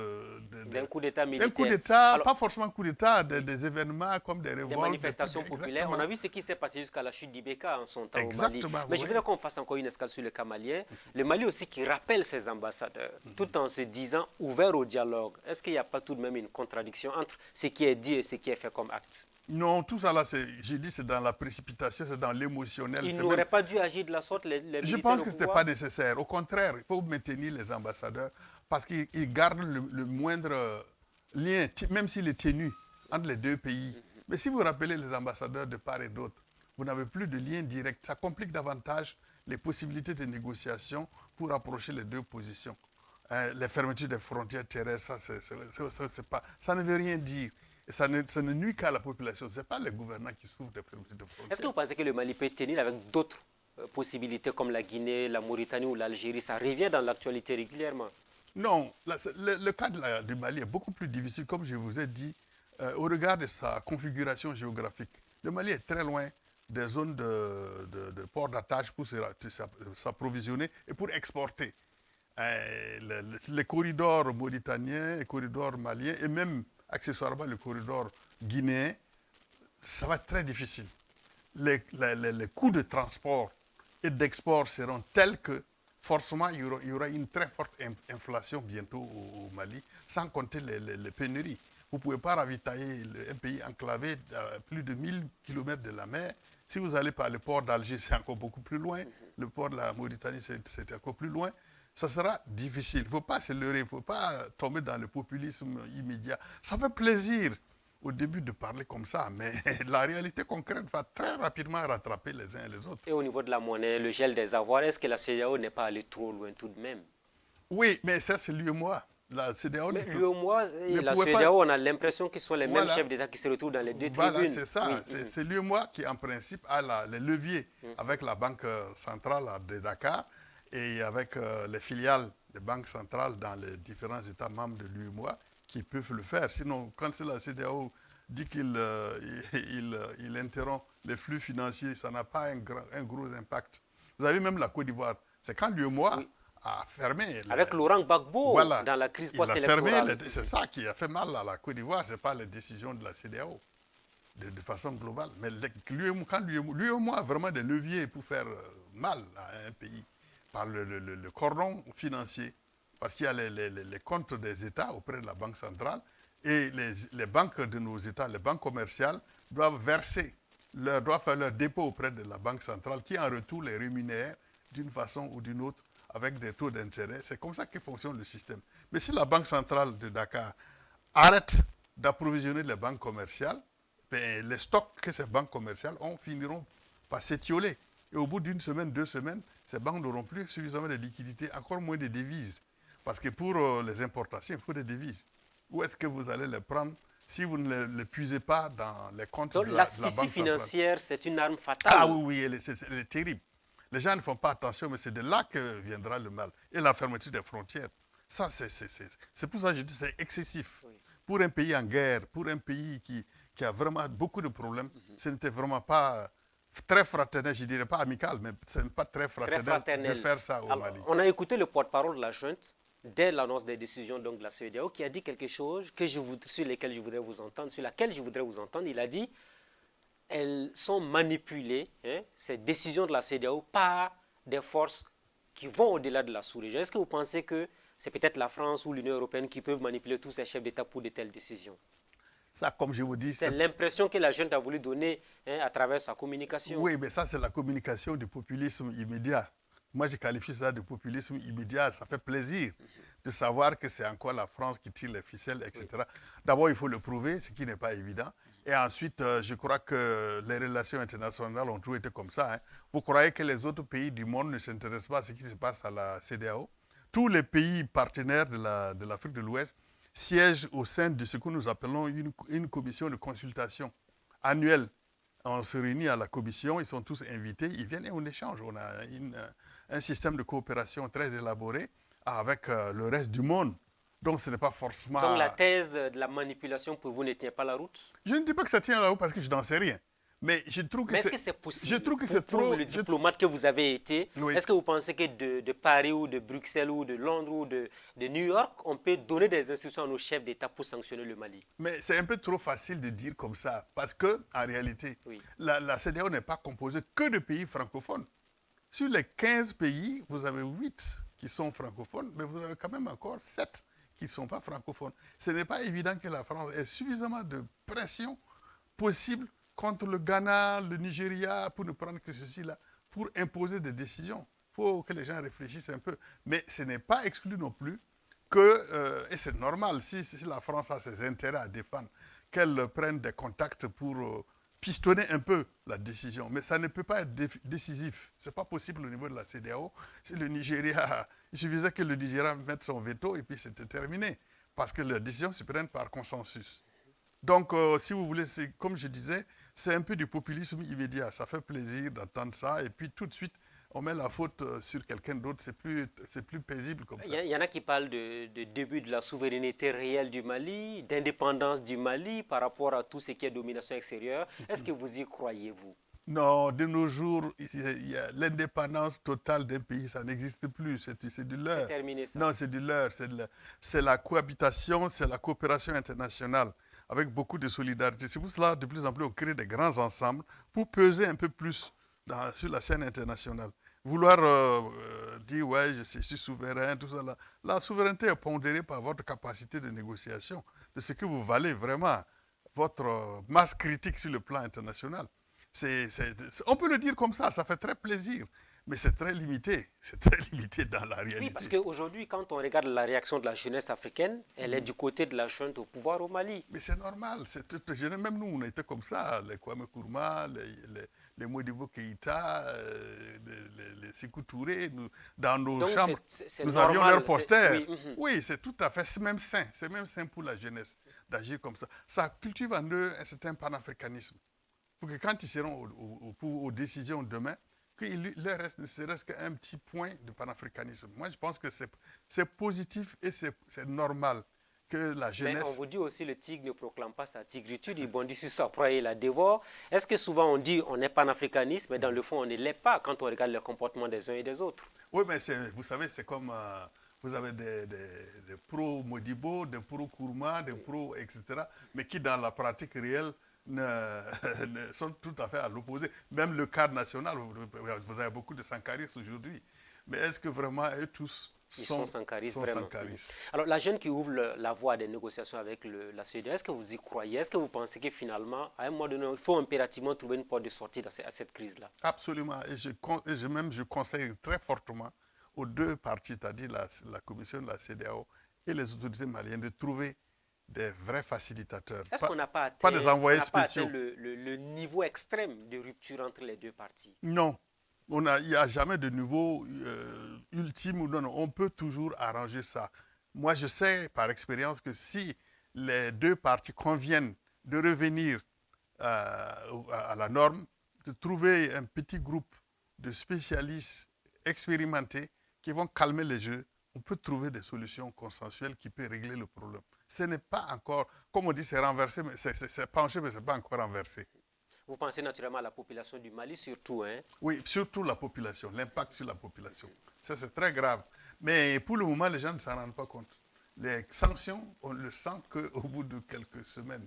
S1: d'un coup d'État militaire.
S2: Un coup d'État, pas forcément un coup d'État, des événements comme des révoltes.
S1: Des manifestations populaires. On a vu ce qui s'est passé jusqu'à la chute d'Ibeka en son temps au Mali. Mais je voudrais qu'on fasse encore une escale sur le cas malien. Le Mali aussi qui rappelle ses ambassadeurs, tout en se disant ouvert au dialogue. Est-ce qu'il n'y a pas tout de même une contradiction entre ce qui est dit et ce qui est fait comme acte?
S2: Non, tout ça là, j'ai dit, c'est dans la précipitation, c'est dans l'émotionnel.
S1: Ils n'auraient pas dû agir de la sorte, les militaires.
S2: Je pense que ce n'était pas nécessaire. Au contraire, il faut maintenir les ambassadeurs parce qu'ils gardent le moindre lien, même s'il est ténu, entre les deux pays. Mais si vous rappelez les ambassadeurs de part et d'autre, vous n'avez plus de lien direct. Ça complique davantage les possibilités de négociation pour rapprocher les deux positions. Les fermetures des frontières terrestres, ça ne veut rien dire. Et ça ne nuit qu'à la population. Ce n'est pas les gouvernants qui souffrent des fermetures de frontières.
S1: Est-ce que vous pensez que le Mali peut tenir avec d'autres possibilités comme la Guinée, la Mauritanie ou l'Algérie? Ça revient dans l'actualité régulièrement.
S2: Non, le cas du Mali est beaucoup plus difficile, comme je vous ai dit, au regard de sa configuration géographique. Le Mali est très loin des zones de port d'attache pour s'approvisionner et pour exporter. Les corridors mauritaniens, les corridors maliens et même accessoirement le corridor guinéen, ça va être très difficile. Les coûts de transport et d'export seront tels que forcément il y aura une très forte inflation bientôt au Mali, sans compter les pénuries. Vous ne pouvez pas ravitailler un pays enclavé à plus de 1000 km de la mer. Si vous allez par le port d'Alger, c'est encore beaucoup plus loin. Le port de la Mauritanie, c'est encore plus loin. ça sera difficile. Il ne faut pas se leurrer, il ne faut pas tomber dans le populisme immédiat. Ça fait plaisir au début de parler comme ça, mais la réalité concrète va très rapidement rattraper les uns et les autres.
S1: Et au niveau de la monnaie, le gel des avoirs, est-ce que la CEDEAO n'est pas allée trop loin tout de même?
S2: Oui, mais ça, c'est l'UEMOA. La CEDEAO
S1: Mais l'UEMOA et la
S2: pouvait
S1: CEDEAO,
S2: pas.
S1: on a l'impression qu'ils sont les mêmes
S2: Voilà.
S1: chefs d'État qui se retrouvent dans les deux
S2: Voilà,
S1: tribunes.
S2: c'est ça.
S1: Oui.
S2: C'est l'UEMOA qui, en principe, a les leviers avec la Banque centrale de Dakar et avec les filiales des banques centrales dans les différents États membres de l'UEMOA qui peuvent le faire. Sinon, quand c'est la CEDEAO dit qu'il il interrompt les flux financiers, ça n'a pas un gros impact. Vous avez même la Côte d'Ivoire. C'est quand l'UEMOA a fermé.
S1: Avec Laurent Gbagbo
S2: Voilà,
S1: dans la crise
S2: il a fermé.
S1: post-électorale.
S2: C'est ça qui a fait mal à la Côte d'Ivoire, ce n'est pas les décisions de la CEDEAO de façon globale. Mais quand l'UEMOA a vraiment des leviers pour faire mal à un pays par le cordon financier, parce qu'il y a les comptes des États auprès de la Banque centrale et les banques de nos États, les banques commerciales, doivent faire leur dépôt auprès de la Banque centrale qui en retour les rémunère d'une façon ou d'une autre avec des taux d'intérêt. C'est comme ça que fonctionne le système. Mais si la Banque centrale de Dakar arrête d'approvisionner les banques commerciales, ben, les stocks que ces banques commerciales ont finiront par s'étioler. Et au bout d'une semaine, 2 semaines, ces banques n'auront plus suffisamment de liquidités, encore moins de devises. Parce que pour les importations, il faut des devises. Où est-ce que vous allez les prendre si vous ne les puisez pas dans les comptes
S1: Donc
S2: de la Banque
S1: l'asphyxie
S2: centrale?
S1: financière, c'est une arme fatale.
S2: Ah oui, elle est terrible. Les gens ne font pas attention, mais c'est de là que viendra le mal. Et la fermeture des frontières. Ça, c'est pour ça que je dis que c'est excessif.
S1: Oui.
S2: Pour un pays en guerre, pour un pays qui a vraiment beaucoup de problèmes, ce n'était vraiment pas très fraternel, je ne dirais pas amical, mais ce n'est pas très fraternel, de faire ça au Mali.
S1: On a écouté le porte-parole de la junte dès l'annonce des décisions donc, de la CEDEAO qui a dit quelque chose sur laquelle je voudrais vous entendre. Il a dit elles sont manipulées, ces décisions de la CEDEAO, par des forces qui vont au-delà de la sous-région. Est-ce que vous pensez que c'est peut-être la France ou l'Union européenne qui peuvent manipuler tous ces chefs d'État pour de telles décisions?
S2: Ça, comme je vous dis,
S1: c'est l'impression que la junte a voulu donner à travers sa communication.
S2: Oui, mais ça, c'est la communication du populisme immédiat. Moi, je qualifie ça de populisme immédiat. Ça fait plaisir de savoir que c'est encore la France qui tire les ficelles, etc. Oui. D'abord, il faut le prouver, ce qui n'est pas évident. Et ensuite, je crois que les relations internationales ont toujours été comme ça. Vous croyez que les autres pays du monde ne s'intéressent pas à ce qui se passe à la CEDEAO? Tous les pays partenaires de l'Afrique de l'Ouest siègent au sein de ce que nous appelons une commission de consultation annuelle. On se réunit à la commission, ils sont tous invités, ils viennent et on échange. On a un système de coopération très élaboré avec le reste du monde. Donc ce n'est pas forcément...
S1: Donc la thèse de la manipulation pour vous ne tient pas la route?
S2: Je ne dis pas que ça tient la route parce que je n'en sais rien. Mais je trouve que
S1: est-ce que c'est possible?
S2: Je trouve que c'est trop...
S1: Pour le diplomate que vous avez été, oui. Est-ce que vous pensez que de Paris ou de Bruxelles ou de Londres ou de New York, on peut donner des instructions à nos chefs d'État pour sanctionner le Mali?
S2: Mais c'est un peu trop facile de dire comme ça. Parce qu'en réalité, oui. la CEDEAO n'est pas composée que de pays francophones. Sur les 15 pays, vous avez 8 qui sont francophones, mais vous avez quand même encore 7 qui ne sont pas francophones. Ce n'est pas évident que la France ait suffisamment de pression possible contre le Ghana, le Nigeria, pour ne prendre que ceci-là, pour imposer des décisions. Il faut que les gens réfléchissent un peu. Mais ce n'est pas exclu non plus que, et c'est normal, si la France a ses intérêts à défendre, qu'elle prenne des contacts pour pistonner un peu la décision. Mais ça ne peut pas être décisif. Ce n'est pas possible au niveau de la CEDEAO. Si le Nigeria, il suffisait que le Nigeria mette son veto et puis c'était terminé. Parce que les décisions se prennent par consensus. Donc, si vous voulez, comme je disais, c'est un peu du populisme immédiat. Ça fait plaisir d'entendre ça. Et puis, tout de suite, on met la faute sur quelqu'un d'autre. C'est plus paisible comme ça.
S1: Il y en a qui parlent de début de la souveraineté réelle du Mali, d'indépendance du Mali par rapport à tout ce qui est domination extérieure. Est-ce que vous y croyez, vous?
S2: Non, de nos jours, l'indépendance totale d'un pays, ça n'existe plus. C'est du leurre.
S1: C'est terminé, ça.
S2: Non, c'est du leurre. C'est la cohabitation, c'est la coopération internationale, avec beaucoup de solidarité. C'est pour cela, de plus en plus, on crée des grands ensembles pour peser un peu plus sur la scène internationale. Vouloir dire, ouais, je suis souverain, tout ça. La souveraineté est pondérée par votre capacité de négociation, de ce que vous valez vraiment, votre masse critique sur le plan international. On peut le dire comme ça fait très plaisir. Mais c'est très limité. C'est très limité dans la réalité.
S1: Oui, parce qu'aujourd'hui, quand on regarde la réaction de la jeunesse africaine, elle est du côté de la junte au pouvoir au Mali.
S2: Mais c'est normal. Même nous, on était comme ça. Les Kwame Nkrumah, les Modibo Keïta, les Sékou Touré. Dans nos
S1: Donc,
S2: chambres,
S1: c'est
S2: nous
S1: normal,
S2: avions leurs posters.
S1: Oui,
S2: Oui, c'est tout à fait. C'est même sain. C'est même sain pour la jeunesse d'agir comme ça. Ça cultive en eux un certain panafricanisme. Pour que quand ils seront aux décisions demain, qu'il leur reste ne serait-ce qu'un petit point de panafricanisme. Moi, je pense que c'est positif et c'est normal que la jeunesse...
S1: Mais on vous dit aussi le tigre ne proclame pas sa tigritude, il bondit sur sa proie et la dévore. Est-ce que souvent on dit on est panafricaniste, mais dans le fond on ne l'est pas quand on regarde le comportement des uns et des autres?
S2: Oui, mais vous savez, c'est comme... vous avez des pro-Modibo, des pro-Nkrumah, des pro, etc., mais qui dans la pratique réelle sont tout à fait à l'opposé. Même le cadre national, vous avez beaucoup de sankaristes aujourd'hui. Mais est-ce que vraiment eux tous sont
S1: sankaristes,
S2: vraiment
S1: sankaristes. Alors, la jeune qui ouvre la voie des négociations avec la CEDEAO, est-ce que vous y croyez? Est-ce que vous pensez que finalement, à un moment donné, il faut impérativement trouver une porte de sortie à cette crise-là?
S2: Absolument. Et je conseille très fortement aux deux parties, c'est-à-dire la commission de la CEDEAO et les autorités maliennes, de trouver des vrais facilitateurs.
S1: Est-ce qu'on n'a pas atteint,
S2: des envoyés spéciaux.
S1: le niveau extrême de rupture entre les deux parties?
S2: Non. Il n'y a jamais de niveau ultime. Non, non, on peut toujours arranger ça. Moi, je sais par expérience que si les deux parties conviennent de revenir à la norme, de trouver un petit groupe de spécialistes expérimentés qui vont calmer les jeux, on peut trouver des solutions consensuelles qui peuvent régler le problème. Ce n'est pas encore, comme on dit, c'est renversé, mais c'est penché, mais ce n'est pas encore renversé.
S1: Vous pensez naturellement à la population du Mali surtout, hein?
S2: Oui, surtout la population, l'impact sur la population. Ça, c'est très grave. Mais pour le moment, les gens ne s'en rendent pas compte. Les sanctions, on le sent qu'au bout de quelques semaines.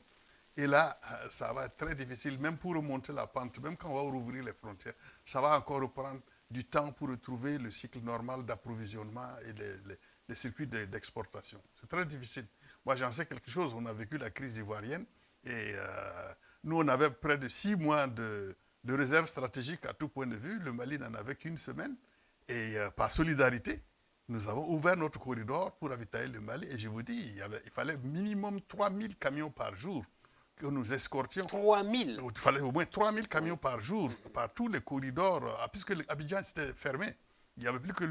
S2: Et là, ça va être très difficile, même pour remonter la pente, même quand on va rouvrir les frontières, ça va encore reprendre du temps pour retrouver le cycle normal d'approvisionnement et les circuits d'exportation. C'est très difficile. Moi, j'en sais quelque chose. On a vécu la crise ivoirienne et nous, on avait près de 6 mois de réserve stratégique à tout point de vue. Le Mali n'en avait qu'une semaine. Et par solidarité, nous avons ouvert notre corridor pour ravitailler le Mali. Et je vous dis, il fallait minimum 3000 camions par jour que nous escortions.
S1: 3000?
S2: Il fallait au moins 3000 camions par jour, par tous les corridors, puisque Abidjan était fermé. Il n'y avait plus que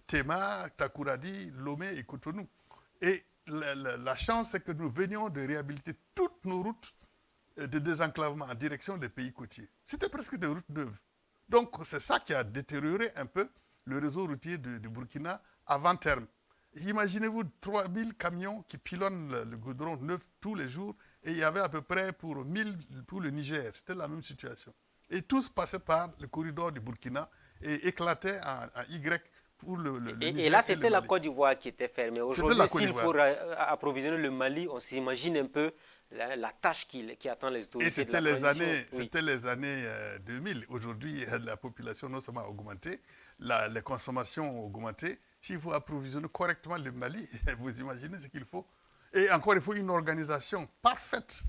S2: Tema, Takouradi, Lomé et Cotonou. Et la chance, c'est que nous venions de réhabiliter toutes nos routes de désenclavement en direction des pays côtiers. C'était presque des routes neuves. Donc, c'est ça qui a détérioré un peu le réseau routier du Burkina avant terme. Imaginez-vous 3000 camions qui pilonnent le goudron neuf tous les jours et il y avait à peu près pour 1000 pour le Niger. C'était la même situation. Et tous passaient par le corridor du Burkina et éclataient en Y pour le Niger.
S1: Et là, c'était la Côte d'Ivoire qui était fermée. Aujourd'hui, s'il faut approvisionner le Mali, on s'imagine un peu la tâche qui attend les autorités.
S2: Et c'était
S1: de la transition.
S2: c'était les années 2000. Aujourd'hui, la population non seulement a augmenté, les consommations ont augmenté. S'il faut approvisionner correctement le Mali, vous imaginez ce qu'il faut. Et encore, il faut une organisation parfaite.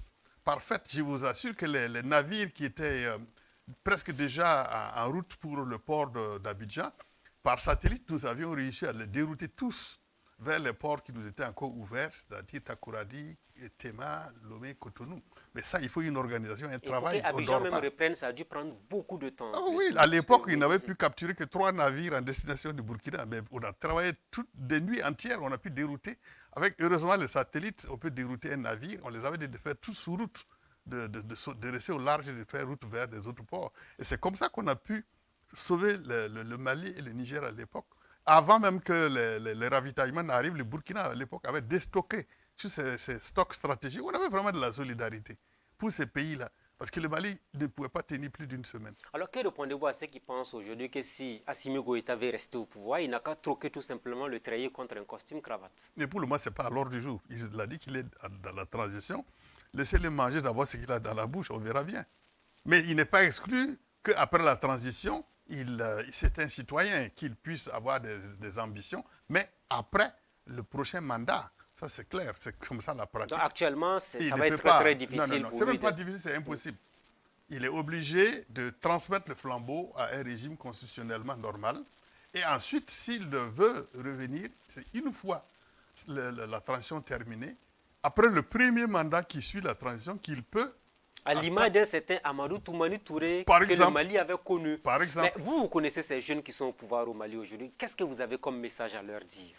S2: Parfaite. Je vous assure que les navires qui étaient presque déjà en route pour le port d'Abidjan, par satellite, nous avions réussi à les dérouter tous vers les ports qui nous étaient encore ouverts, c'est-à-dire Takouradi, Tema, Lomé, Cotonou. Mais ça, il faut une organisation, un travail.
S1: Et pour qu'Abidjan même reprenne, ça a dû prendre beaucoup de temps.
S2: Oh oui, à l'époque, ils n'avaient pu capturer que 3 navires en destination du Burkina. Mais on a travaillé toutes des nuits entières, on a pu dérouter. Avec, heureusement, les satellites, on peut dérouter un navire. On les avait fait tous sous route, de rester au large et de faire route vers des autres ports. Et c'est comme ça qu'on a pu sauver le Mali et le Niger à l'époque. Avant même que les ravitaillements n'arrivent, le Burkina à l'époque avait déstocké sur ces stocks stratégiques. On avait vraiment de la solidarité pour ces pays-là. Parce que le Mali ne pouvait pas tenir plus d'une semaine.
S1: Alors, que répondez-vous à ceux qui pensent aujourd'hui que si Assimi Goïta avait resté au pouvoir, il n'a qu'à troquer tout simplement le treillis contre un costume cravate?
S2: Mais pour le moment, ce n'est pas à l'ordre du jour. Il a dit qu'il est dans la transition. Laissez-le manger d'abord ce qu'il a dans la bouche, on verra bien. Mais il n'est pas exclu qu'après la transition, c'est un citoyen, qu'il puisse avoir des ambitions, mais après le prochain mandat, ça c'est clair, c'est comme ça la pratique.
S1: Donc actuellement, ça va être très difficile.
S2: Non, c'est même pas difficile, c'est impossible. il est obligé de transmettre le flambeau à un régime constitutionnellement normal. Et ensuite, s'il veut revenir, c'est une fois la transition terminée, après le premier mandat qui suit la transition, qu'il peut...
S1: À l'image d'un certain Amadou Toumani Touré
S2: Par
S1: que
S2: exemple,
S1: le Mali avait connu.
S2: Par exemple.
S1: Mais vous connaissez ces jeunes qui sont au pouvoir au Mali aujourd'hui. Qu'est-ce que vous avez comme message à leur dire?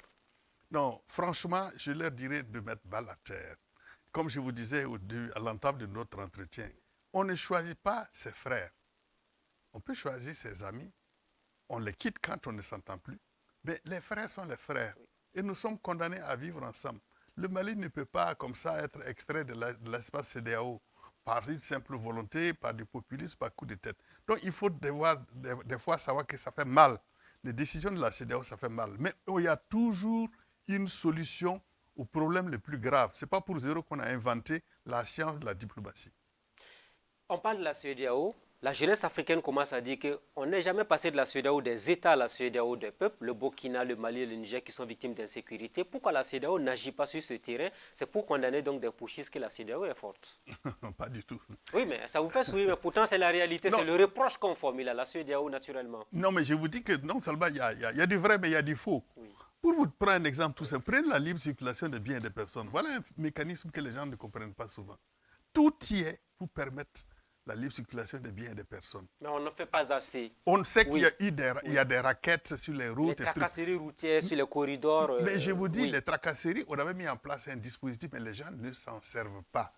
S2: Non, franchement, je leur dirais de mettre balle à terre. Comme je vous disais à l'entame de notre entretien, on ne choisit pas ses frères. On peut choisir ses amis. On les quitte quand on ne s'entend plus. Mais les frères sont les frères. Et nous sommes condamnés à vivre ensemble. Le Mali ne peut pas, comme ça, être extrait de l'espace CEDEAO par une simple volonté, par du populisme, par coup de tête. Donc, il faut des fois savoir que ça fait mal. Les décisions de la CEDEAO, ça fait mal. Mais il y a toujours une solution aux problèmes les plus graves. Ce n'est pas pour zéro qu'on a inventé la science de la diplomatie.
S1: On parle de la CEDEAO. La jeunesse africaine commence à dire qu'on n'est jamais passé de la CEDEAO des États à la CEDEAO des peuples, le Burkina, le Mali et le Niger qui sont victimes d'insécurité. Pourquoi la CEDEAO n'agit pas sur ce terrain? C'est pour condamner donc des putschistes que la CEDEAO est forte.
S2: Pas du tout.
S1: Oui, mais ça vous fait sourire, mais pourtant c'est la réalité, c'est le reproche qu'on formule à la CEDEAO naturellement.
S2: Non, mais je vous dis que non seulement il y a du vrai, mais il y a du faux. Oui. Pour vous prendre un exemple tout simple, prenez la libre circulation des biens et des personnes. Voilà un mécanisme que les gens ne comprennent pas souvent. Tout y est pour permettre la libre circulation des biens et des personnes.
S1: Mais on ne fait pas assez.
S2: On sait qu'il y a eu des raquettes sur les routes.
S1: Les tracasseries routières sur les corridors.
S2: Mais je vous dis, les tracasseries, on avait mis en place un dispositif, mais les gens ne s'en servent pas.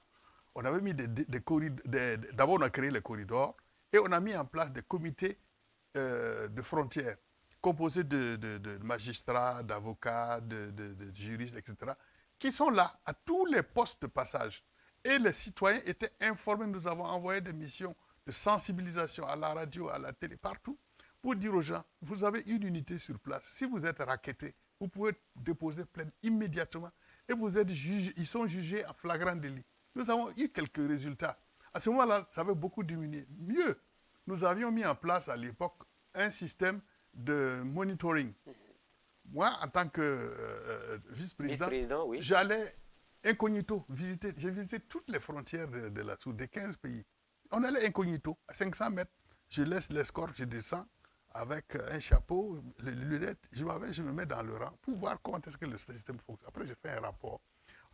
S2: On avait mis des corridors. D'abord, on a créé les corridors et on a mis en place des comités de frontières composés de magistrats, d'avocats, de juristes, etc., qui sont là à tous les postes de passage. Et les citoyens étaient informés. Nous avons envoyé des missions de sensibilisation à la radio, à la télé, partout, pour dire aux gens, vous avez une unité sur place. Si vous êtes racketté, vous pouvez déposer plainte immédiatement. Et vous êtes jugés, ils sont jugés en flagrant délit. Nous avons eu quelques résultats. À ce moment-là, ça avait beaucoup diminué. Mieux, nous avions mis en place à l'époque un système de monitoring. Moi, en tant que vice-président, oui, j'allais incognito visiter. J'ai visité toutes les frontières de la Sous, des 15 pays. On allait incognito, à 500 mètres. Je laisse l'escorte, je descends avec un chapeau, les lunettes. Je me mets dans le rang pour voir comment est-ce que le système fonctionne. Après, je fais un rapport.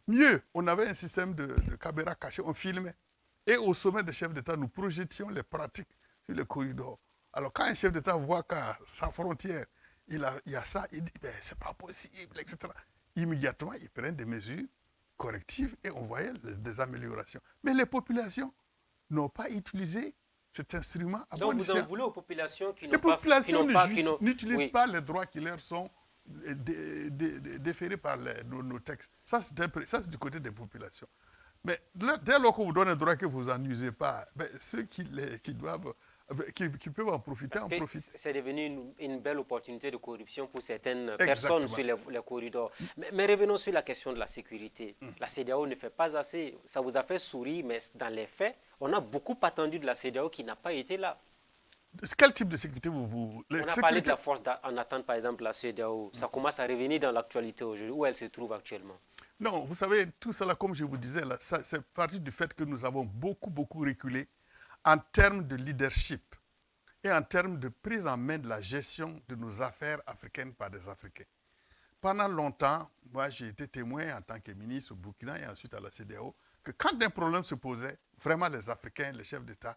S2: Mieux, on avait un système de caméra cachée, on filmait. Et au sommet des chefs d'État, nous projetions les pratiques sur le corridor. Alors, quand un chef d'État voit qu'à sa frontière, il y a ça, il dit, ben, c'est pas possible, etc. Immédiatement, ils prennent des mesures correctives et on voyait des améliorations. Mais les populations n'ont pas utilisé cet instrument à
S1: donc
S2: bon
S1: vous en voulez aux populations qui n'ont
S2: pas... Les populations n'utilisent
S1: oui,
S2: pas les droits qui leur sont déférés par nos textes. Ça, c'est du côté des populations. Mais dès lors qu'on vous donne un droit que vous n'en usez pas, ben, ceux qui peuvent en profiter, en profitent.
S1: C'est devenu une belle opportunité de corruption pour certaines personnes sur les corridors. Mais revenons sur la question de la sécurité. La CEDEAO ne fait pas assez. Ça vous a fait sourire, mais dans les faits, on a beaucoup attendu de la CEDEAO qui n'a pas été là.
S2: Quel type de sécurité
S1: on a parlé de la force en attente, par exemple, la CEDEAO. Ça commence à revenir dans l'actualité aujourd'hui. Où elle se trouve actuellement?
S2: Non, vous savez, tout cela, comme je vous disais, c'est parti du fait que nous avons beaucoup reculé en termes de leadership et en termes de prise en main de la gestion de nos affaires africaines par des Africains. Pendant longtemps, moi, j'ai été témoin en tant que ministre au Burkina et ensuite à la CEDEAO, que quand un problème se posait, vraiment les Africains, les chefs d'État,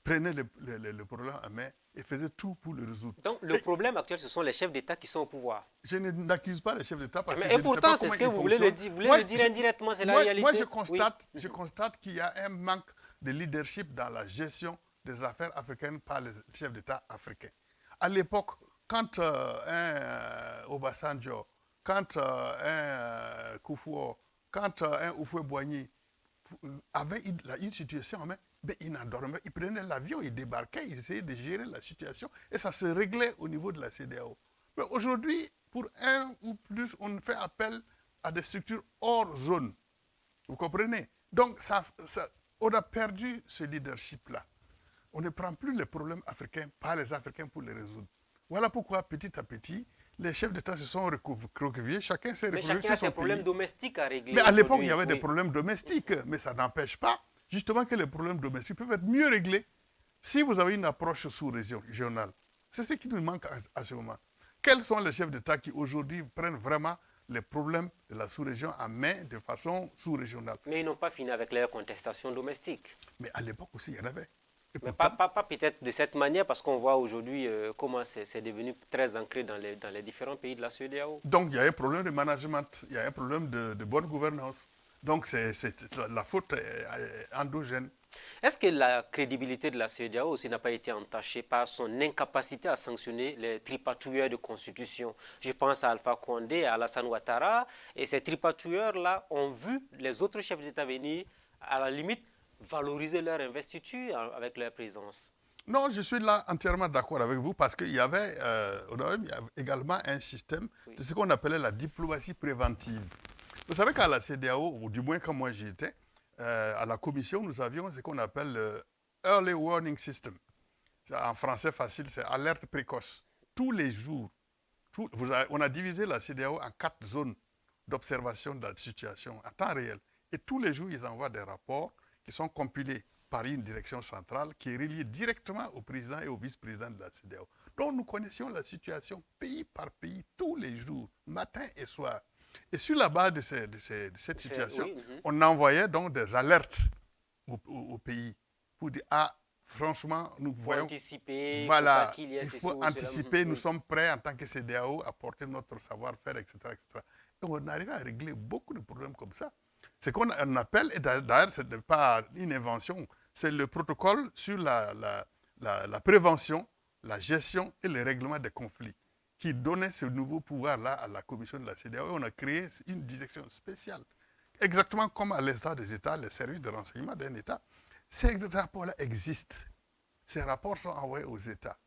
S2: prenaient le problème en main et faisaient tout pour le résoudre.
S1: Donc le problème actuel, ce sont les chefs d'État qui sont au pouvoir.
S2: Je n'accuse pas les chefs d'État parce que je
S1: et pourtant, c'est ce que vous voulez le dire. Vous voulez le dire indirectement, c'est la réalité.
S2: Moi, je constate qu'il y a un manque de leadership dans la gestion des affaires africaines par les chefs d'État africains. À l'époque, quand un Obasanjo, quand un Kufuor, quand un Houphouët-Boigny avait une situation en main, mais ils n'en dormaient, ils prenaient l'avion, ils débarquaient, ils essayaient de gérer la situation et ça se réglait au niveau de la CEDEAO. Mais aujourd'hui, pour un ou plus, on fait appel à des structures hors zone. Vous comprenez? Donc, on a perdu ce leadership-là. On ne prend plus les problèmes africains par les Africains pour les résoudre. Voilà pourquoi, petit à petit, les chefs d'État se sont recroquevillés, chacun s'est recroquevillé sur son pays.
S1: Mais chacun a ses problèmes domestiques à régler.
S2: Mais à l'époque, il y avait des problèmes domestiques, mais ça n'empêche pas justement que les problèmes domestiques peuvent être mieux réglés si vous avez une approche sous-régionale. C'est ce qui nous manque à ce moment. Quels sont les chefs d'État qui aujourd'hui prennent vraiment les problèmes de la sous-région en main de façon sous-régionale?
S1: Mais ils n'ont pas fini avec leurs contestations domestiques.
S2: Mais à l'époque aussi, il y en avait. Et
S1: Mais
S2: pourtant,
S1: pas peut-être de cette manière, parce qu'on voit aujourd'hui comment c'est devenu très ancré dans les différents pays de la CEDEAO.
S2: donc il y a un problème de management, il y a un problème de bonne gouvernance. Donc la faute est endogène.
S1: Est-ce que la crédibilité de la CEDEAO aussi n'a pas été entachée par son incapacité à sanctionner les tripatouilleurs de constitution? Je pense à Alpha Condé, à Alassane Ouattara, et ces tripatouilleurs-là ont vu les autres chefs d'État venir, à la limite, valoriser leur investiture avec leur présence.
S2: Non, je suis là entièrement d'accord avec vous parce qu'il y avait, on avait également un système de ce qu'on appelait la diplomatie préventive. Vous savez qu'à la CEDEAO, ou du moins quand moi j'y étais, à la commission, nous avions ce qu'on appelle le Early Warning System. En français facile, c'est alerte précoce. Tous les jours, on a divisé la CEDEAO en 4 zones d'observation de la situation en temps réel. Et tous les jours, ils envoient des rapports qui sont compilés par une direction centrale qui est reliée directement au président et au vice-président de la CEDEAO. Donc nous connaissions la situation pays par pays, tous les jours, matin et soir. Et sur la base de cette situation, on envoyait donc des alertes au pays pour dire, ah, franchement, nous voyons...
S1: Anticiper,
S2: voilà,
S1: il
S2: faut anticiper, nous sommes prêts en tant que CEDEAO à porter notre savoir-faire, etc., etc. Et on arrive à régler beaucoup de problèmes comme ça. Ce qu'on appelle, et d'ailleurs, ce n'est pas une invention, c'est le protocole sur la prévention, la gestion et le règlement des conflits qui donnait ce nouveau pouvoir-là à la commission de la CEDEAO. Et on a créé une direction spéciale, exactement comme à l'État des États, les services de renseignement d'un État. Ces rapports-là existent. Ces rapports sont envoyés aux États.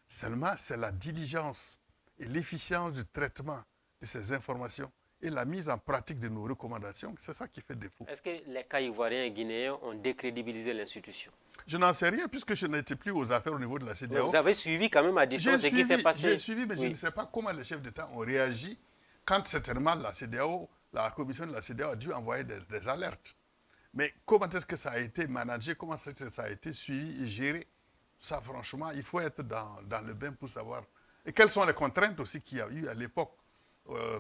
S2: Seulement, c'est la diligence et l'efficience du traitement de ces informations et la mise en pratique de nos recommandations, c'est ça qui fait défaut.
S1: Est-ce que les cas ivoiriens et guinéens ont décrédibilisé l'institution?
S2: Je n'en sais rien puisque je n'étais plus aux affaires au niveau de la CEDEAO.
S1: Vous avez suivi quand même à distance ce qui s'est passé?
S2: J'ai suivi, mais je ne sais pas comment les chefs d'État ont réagi quand certainement la CEDEAO, la commission de la CEDEAO a dû envoyer des alertes. Mais comment est-ce que ça a été managé, comment ça a été suivi et géré? Ça, franchement, il faut être dans le bain pour savoir. Et quelles sont les contraintes aussi qu'il y a eu à l'époque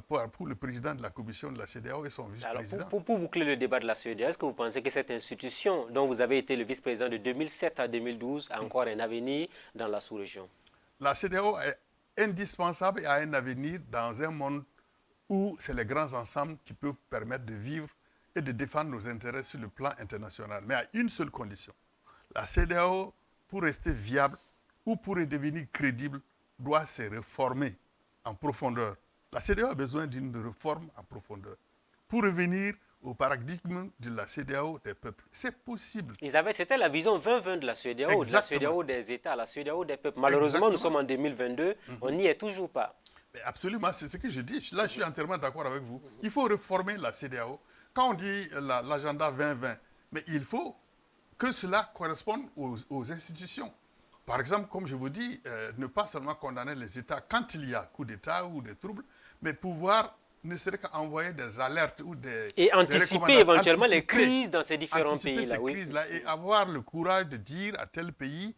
S2: pour le président de la commission de la CEDEAO et son vice-président.
S1: Alors, pour boucler le débat de la CEDEAO, est-ce que vous pensez que cette institution dont vous avez été le vice-président de 2007 à 2012 a encore un avenir dans la sous-région?
S2: La CEDEAO est indispensable et a un avenir dans un monde où c'est les grands ensembles qui peuvent permettre de vivre et de défendre nos intérêts sur le plan international. Mais à une seule condition. La CEDEAO, pour rester viable ou pour devenir crédible, doit se réformer en profondeur. La CEDEAO a besoin d'une réforme en profondeur pour revenir au paradigme de la CEDEAO des peuples. C'est possible.
S1: C'était la vision 2020 de la CEDEAO, de la CEDEAO des États, la CEDEAO des peuples. Malheureusement, nous sommes en 2022, on n'y est toujours pas.
S2: Mais absolument, c'est ce que je dis. Là, je suis entièrement d'accord avec vous. Il faut réformer la CEDEAO. Quand on dit l'agenda 2020, mais il faut que cela corresponde aux institutions. Par exemple, comme je vous dis, ne pas seulement condamner les États quand il y a coup d'État ou des troubles, mais pouvoir ne serait qu'envoyer des alertes ou
S1: et anticiper éventuellement les crises dans ces différents pays-là.
S2: Oui. Et avoir le courage de dire à tel pays,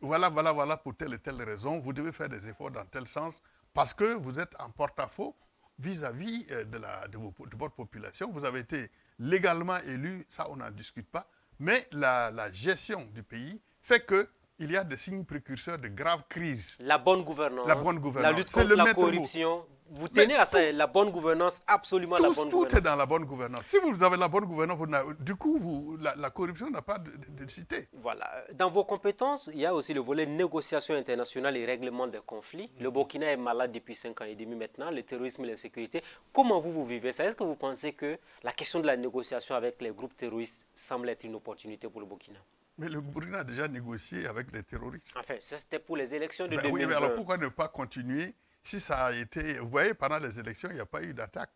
S2: voilà, pour telle et telle raison, vous devez faire des efforts dans tel sens, parce que vous êtes en porte-à-faux vis-à-vis de votre population. Vous avez été légalement élu, ça on n'en discute pas, mais la gestion du pays fait qu'il y a des signes précurseurs de graves crises.
S1: La bonne gouvernance, la lutte contre la corruption. Vous tenez à ça, la bonne gouvernance, absolument la bonne gouvernance.
S2: Tout est dans la bonne gouvernance. Si vous avez la bonne gouvernance, du coup, la corruption n'a pas de cité.
S1: Voilà. Dans vos compétences, il y a aussi le volet négociation internationale et règlement des conflits. Le Burkina est malade depuis 5 ans et demi maintenant, le terrorisme et l'insécurité. Comment vous vivez ça? Est-ce que vous pensez que la question de la négociation avec les groupes terroristes semble être une opportunité pour le Burkina?
S2: Mais le Burkina a déjà négocié avec les terroristes.
S1: Enfin, ça c'était pour les élections de 2020.
S2: Oui, mais alors pourquoi ne pas continuer si ça a été... Vous voyez, pendant les élections, il n'y a pas eu d'attaque.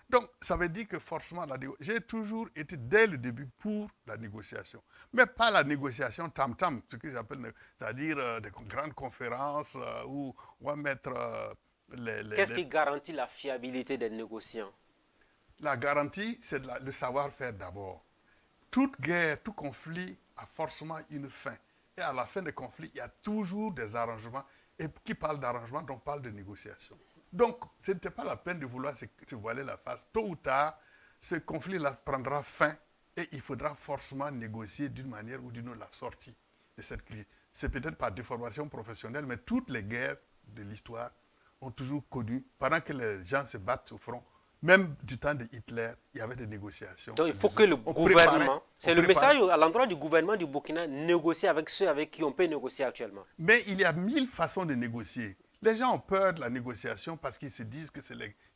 S2: Donc, ça veut dire que forcément, j'ai toujours été dès le début pour la négociation. Mais pas la négociation tam-tam, ce que j'appelle, c'est-à-dire des grandes conférences où on va mettre
S1: Qu'est-ce qui garantit la fiabilité des négociants?
S2: La garantie, c'est le savoir-faire d'abord. toute guerre, tout conflit a forcément une fin. Et à la fin des conflits, il y a toujours des arrangements. Et qui parle d'arrangement, on parle de négociation. Donc, ce n'était pas la peine de vouloir se voiler la face. Tôt ou tard, ce conflit-là prendra fin et il faudra forcément négocier d'une manière ou d'une autre la sortie de cette crise. C'est peut-être pas de formation professionnelle, mais toutes les guerres de l'histoire ont toujours connu, pendant que les gens se battent au front, même du temps de Hitler, il y avait des négociations.
S1: Donc il faut que le gouvernement, c'est le message à l'endroit du gouvernement du Burkina, négocier avec ceux avec qui on peut négocier actuellement.
S2: Mais il y a 1000 façons de négocier. Les gens ont peur de la négociation parce qu'ils se disent que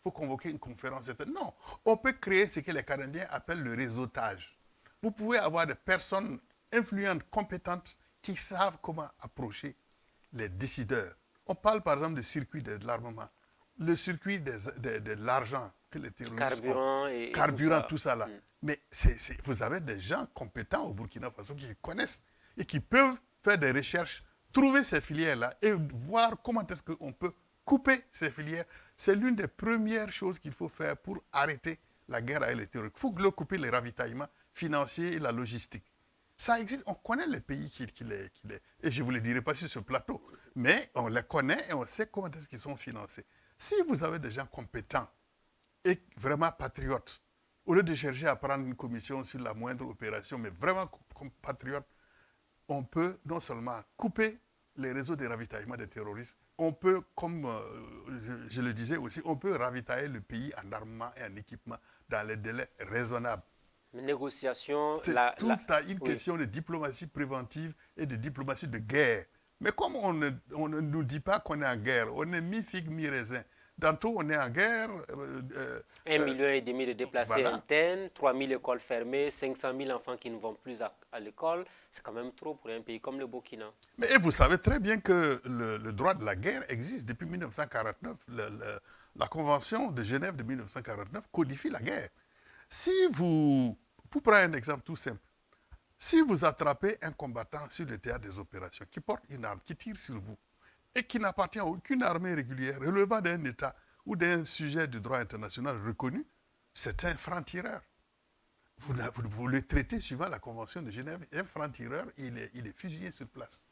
S2: faut convoquer une conférence. Non, on peut créer ce que les Canadiens appellent le réseautage. Vous pouvez avoir des personnes influentes, compétentes, qui savent comment approcher les décideurs. On parle par exemple du circuit de l'armement, le circuit de l'argent que les terroristes
S1: carburant
S2: ont.
S1: Et
S2: Carburant, tout ça là. Mais vous avez des gens compétents au Burkina Faso qui connaissent et qui peuvent faire des recherches, trouver ces filières-là et voir comment est-ce qu'on peut couper ces filières. C'est l'une des premières choses qu'il faut faire pour arrêter la guerre avec les terroristes. Il faut couper les ravitaillements financiers et la logistique. Ça existe, on connaît les pays qui les... Et je ne vous le dirai pas sur ce plateau, mais on les connaît et on sait comment est-ce qu'ils sont financés. Si vous avez des gens compétents et vraiment patriotes, au lieu de chercher à prendre une commission sur la moindre opération, mais vraiment comme patriotes, on peut non seulement couper les réseaux de ravitaillement des terroristes, on peut, comme je le disais aussi, on peut ravitailler le pays en armement et en équipement dans les délais raisonnables.
S1: Négociation,
S2: c'est une question de diplomatie préventive et de diplomatie de guerre. Mais comme on ne nous dit pas qu'on est en guerre, on est mi-figue, mi-raisin. Tantôt, on est en guerre.
S1: 1,5 million de déplacés internes, 3 000 écoles fermées, 500 000 enfants qui ne vont plus à l'école. C'est quand même trop pour un pays comme le Burkina.
S2: Mais vous savez très bien que le droit de la guerre existe depuis 1949. La Convention de Genève de 1949 codifie la guerre. Si pour prendre un exemple tout simple, si vous attrapez un combattant sur le théâtre des opérations qui porte une arme, qui tire sur vous, et qui n'appartient à aucune armée régulière relevant d'un État ou d'un sujet du droit international reconnu, c'est un franc-tireur. Vous le traitez suivant la Convention de Genève, un franc-tireur, il est fusillé sur place.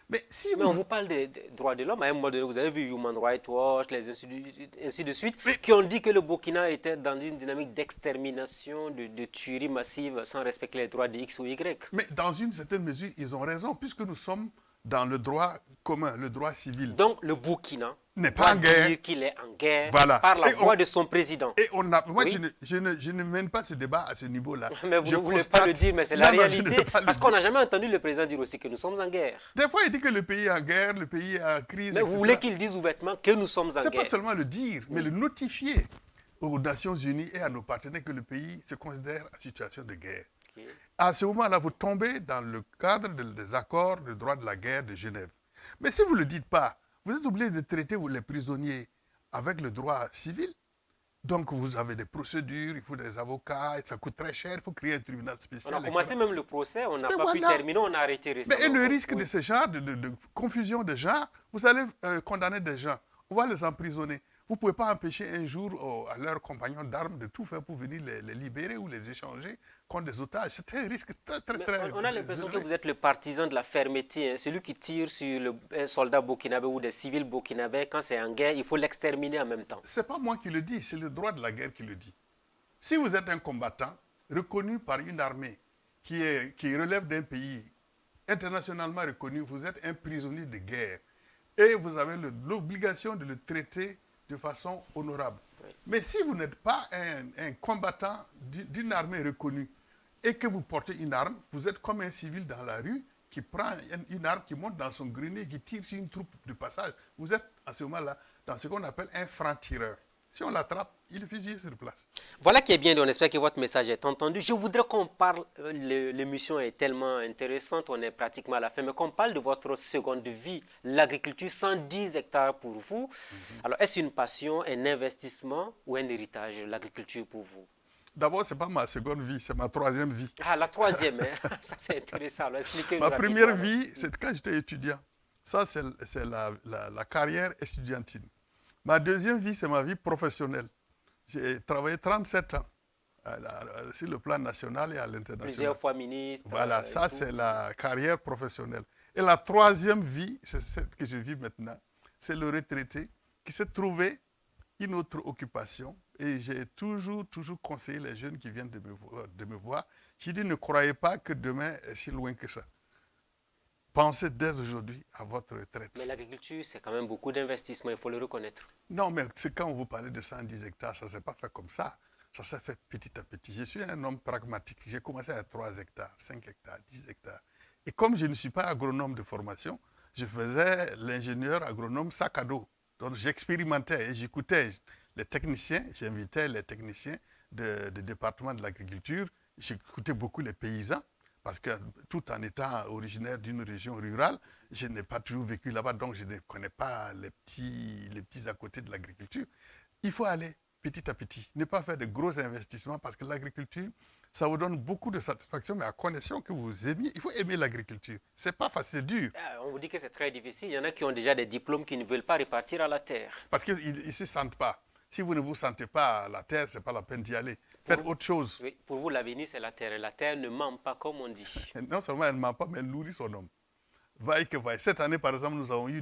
S2: Mais
S1: on vous parle des droits de l'homme. À un moment donné, vous avez vu Human Rights Watch, ainsi de suite, qui ont dit que le Burkina était dans une dynamique d'extermination, de tuerie massive, sans respecter les droits de X ou Y.
S2: Mais dans une certaine mesure, ils ont raison, puisque nous sommes dans le droit commun, le droit civil.
S1: Donc le Burkina
S2: n'est pas en guerre.
S1: Dire qu'il est en guerre
S2: par
S1: la voix de son président.
S2: Et moi, je ne mène pas ce débat à ce niveau-là.
S1: Mais vous ne voulez pas le dire, mais c'est la réalité. Parce qu'on n'a jamais entendu le président dire aussi que nous sommes en guerre.
S2: Des fois, il dit que le pays est en guerre, le pays est en crise,
S1: mais
S2: etc.
S1: vous voulez qu'il dise ouvertement que nous sommes en guerre.
S2: C'est pas seulement le dire, mais le notifier aux Nations Unies et à nos partenaires que le pays se considère en situation de guerre. Okay. À ce moment-là, vous tombez dans le cadre des accords de droit de la guerre de Genève. Mais si vous ne le dites pas, vous êtes obligé de traiter les prisonniers avec le droit civil. Donc vous avez des procédures, il faut des avocats, ça coûte très cher, il faut créer un tribunal spécial.
S1: On a commencé même le procès, on n'a pas pu terminer, on a arrêté récemment.
S2: Mais et le risque de ce genre de confusion de gens, vous allez condamner des gens, on va les emprisonner. Vous ne pouvez pas empêcher un jour à leurs compagnons d'armes de tout faire pour venir les libérer ou les échanger contre des otages. C'est un risque très...
S1: On a l'impression que vous êtes le partisan de la fermeté. Hein. Celui qui tire sur un soldat burkinabé ou des civils burkinabés, quand c'est en guerre, il faut l'exterminer en même temps.
S2: Ce n'est pas moi qui le dis, c'est le droit de la guerre qui le dit. Si vous êtes un combattant reconnu par une armée qui relève d'un pays internationalement reconnu, vous êtes un prisonnier de guerre et vous avez l'obligation de le traiter de façon honorable. Oui. Mais si vous n'êtes pas un combattant d'une armée reconnue et que vous portez une arme, vous êtes comme un civil dans la rue qui prend une arme, qui monte dans son grenier, qui tire sur une troupe de passage. Vous êtes à ce moment-là dans ce qu'on appelle un franc-tireur. Si on l'attrape, il est fusillé sur place.
S1: Voilà qui est bien, on espère que votre message est entendu. Je voudrais qu'on parle, l'émission est tellement intéressante, on est pratiquement à la fin, mais qu'on parle de votre seconde vie, l'agriculture, 110 hectares pour vous. Alors, est-ce une passion, un investissement ou un héritage, l'agriculture pour vous?
S2: D'abord, ce n'est pas ma seconde vie, c'est ma troisième vie.
S1: Ah, la troisième, hein? Ça c'est intéressant. Expliquez-nous.
S2: Ma première vie, c'est quand j'étais étudiant. Ça, c'est la carrière estudiantine. Ma deuxième vie, c'est ma vie professionnelle. J'ai travaillé 37 ans sur le plan national et à l'international.
S1: Plusieurs fois ministre.
S2: Voilà, ça c'est la carrière professionnelle. Et la troisième vie, c'est celle que je vis maintenant, c'est le retraité qui s'est trouvé une autre occupation. Et j'ai toujours conseillé les jeunes qui viennent de me voir. J'ai dit, ne croyez pas que demain est si loin que ça. Pensez dès aujourd'hui à votre retraite.
S1: Mais l'agriculture, c'est quand même beaucoup d'investissement, il faut le reconnaître.
S2: Non, mais c'est quand vous parlez de 110 hectares, ça ne s'est pas fait comme ça. Ça s'est fait petit à petit. Je suis un homme pragmatique. J'ai commencé à 3 hectares, 5 hectares, 10 hectares. Et comme je ne suis pas agronome de formation, je faisais l'ingénieur agronome sac à dos. Donc j'expérimentais et j'écoutais les techniciens, j'invitais les techniciens du département de l'agriculture, j'écoutais beaucoup les paysans, parce que tout en étant originaire d'une région rurale, je n'ai pas toujours vécu là-bas, donc je ne connais pas les petits à côté de l'agriculture. Il faut aller petit à petit, ne pas faire de gros investissements, parce que l'agriculture, ça vous donne beaucoup de satisfaction, mais à condition que vous aimiez, il faut aimer l'agriculture. C'est pas facile, c'est dur.
S1: On vous dit que c'est très difficile. Il y en a qui ont déjà des diplômes qui ne veulent pas repartir à la terre.
S2: Parce qu'ils ne se sentent pas. Si vous ne vous sentez pas à la terre, ce n'est pas la peine d'y aller. Faites autre chose.
S1: Oui, pour vous, l'avenir, c'est la terre. Et la terre ne ment pas, comme on dit.
S2: Non seulement elle ne ment pas, mais elle nourrit son homme. Vaille que vaille. Cette année, par exemple, nous avons eu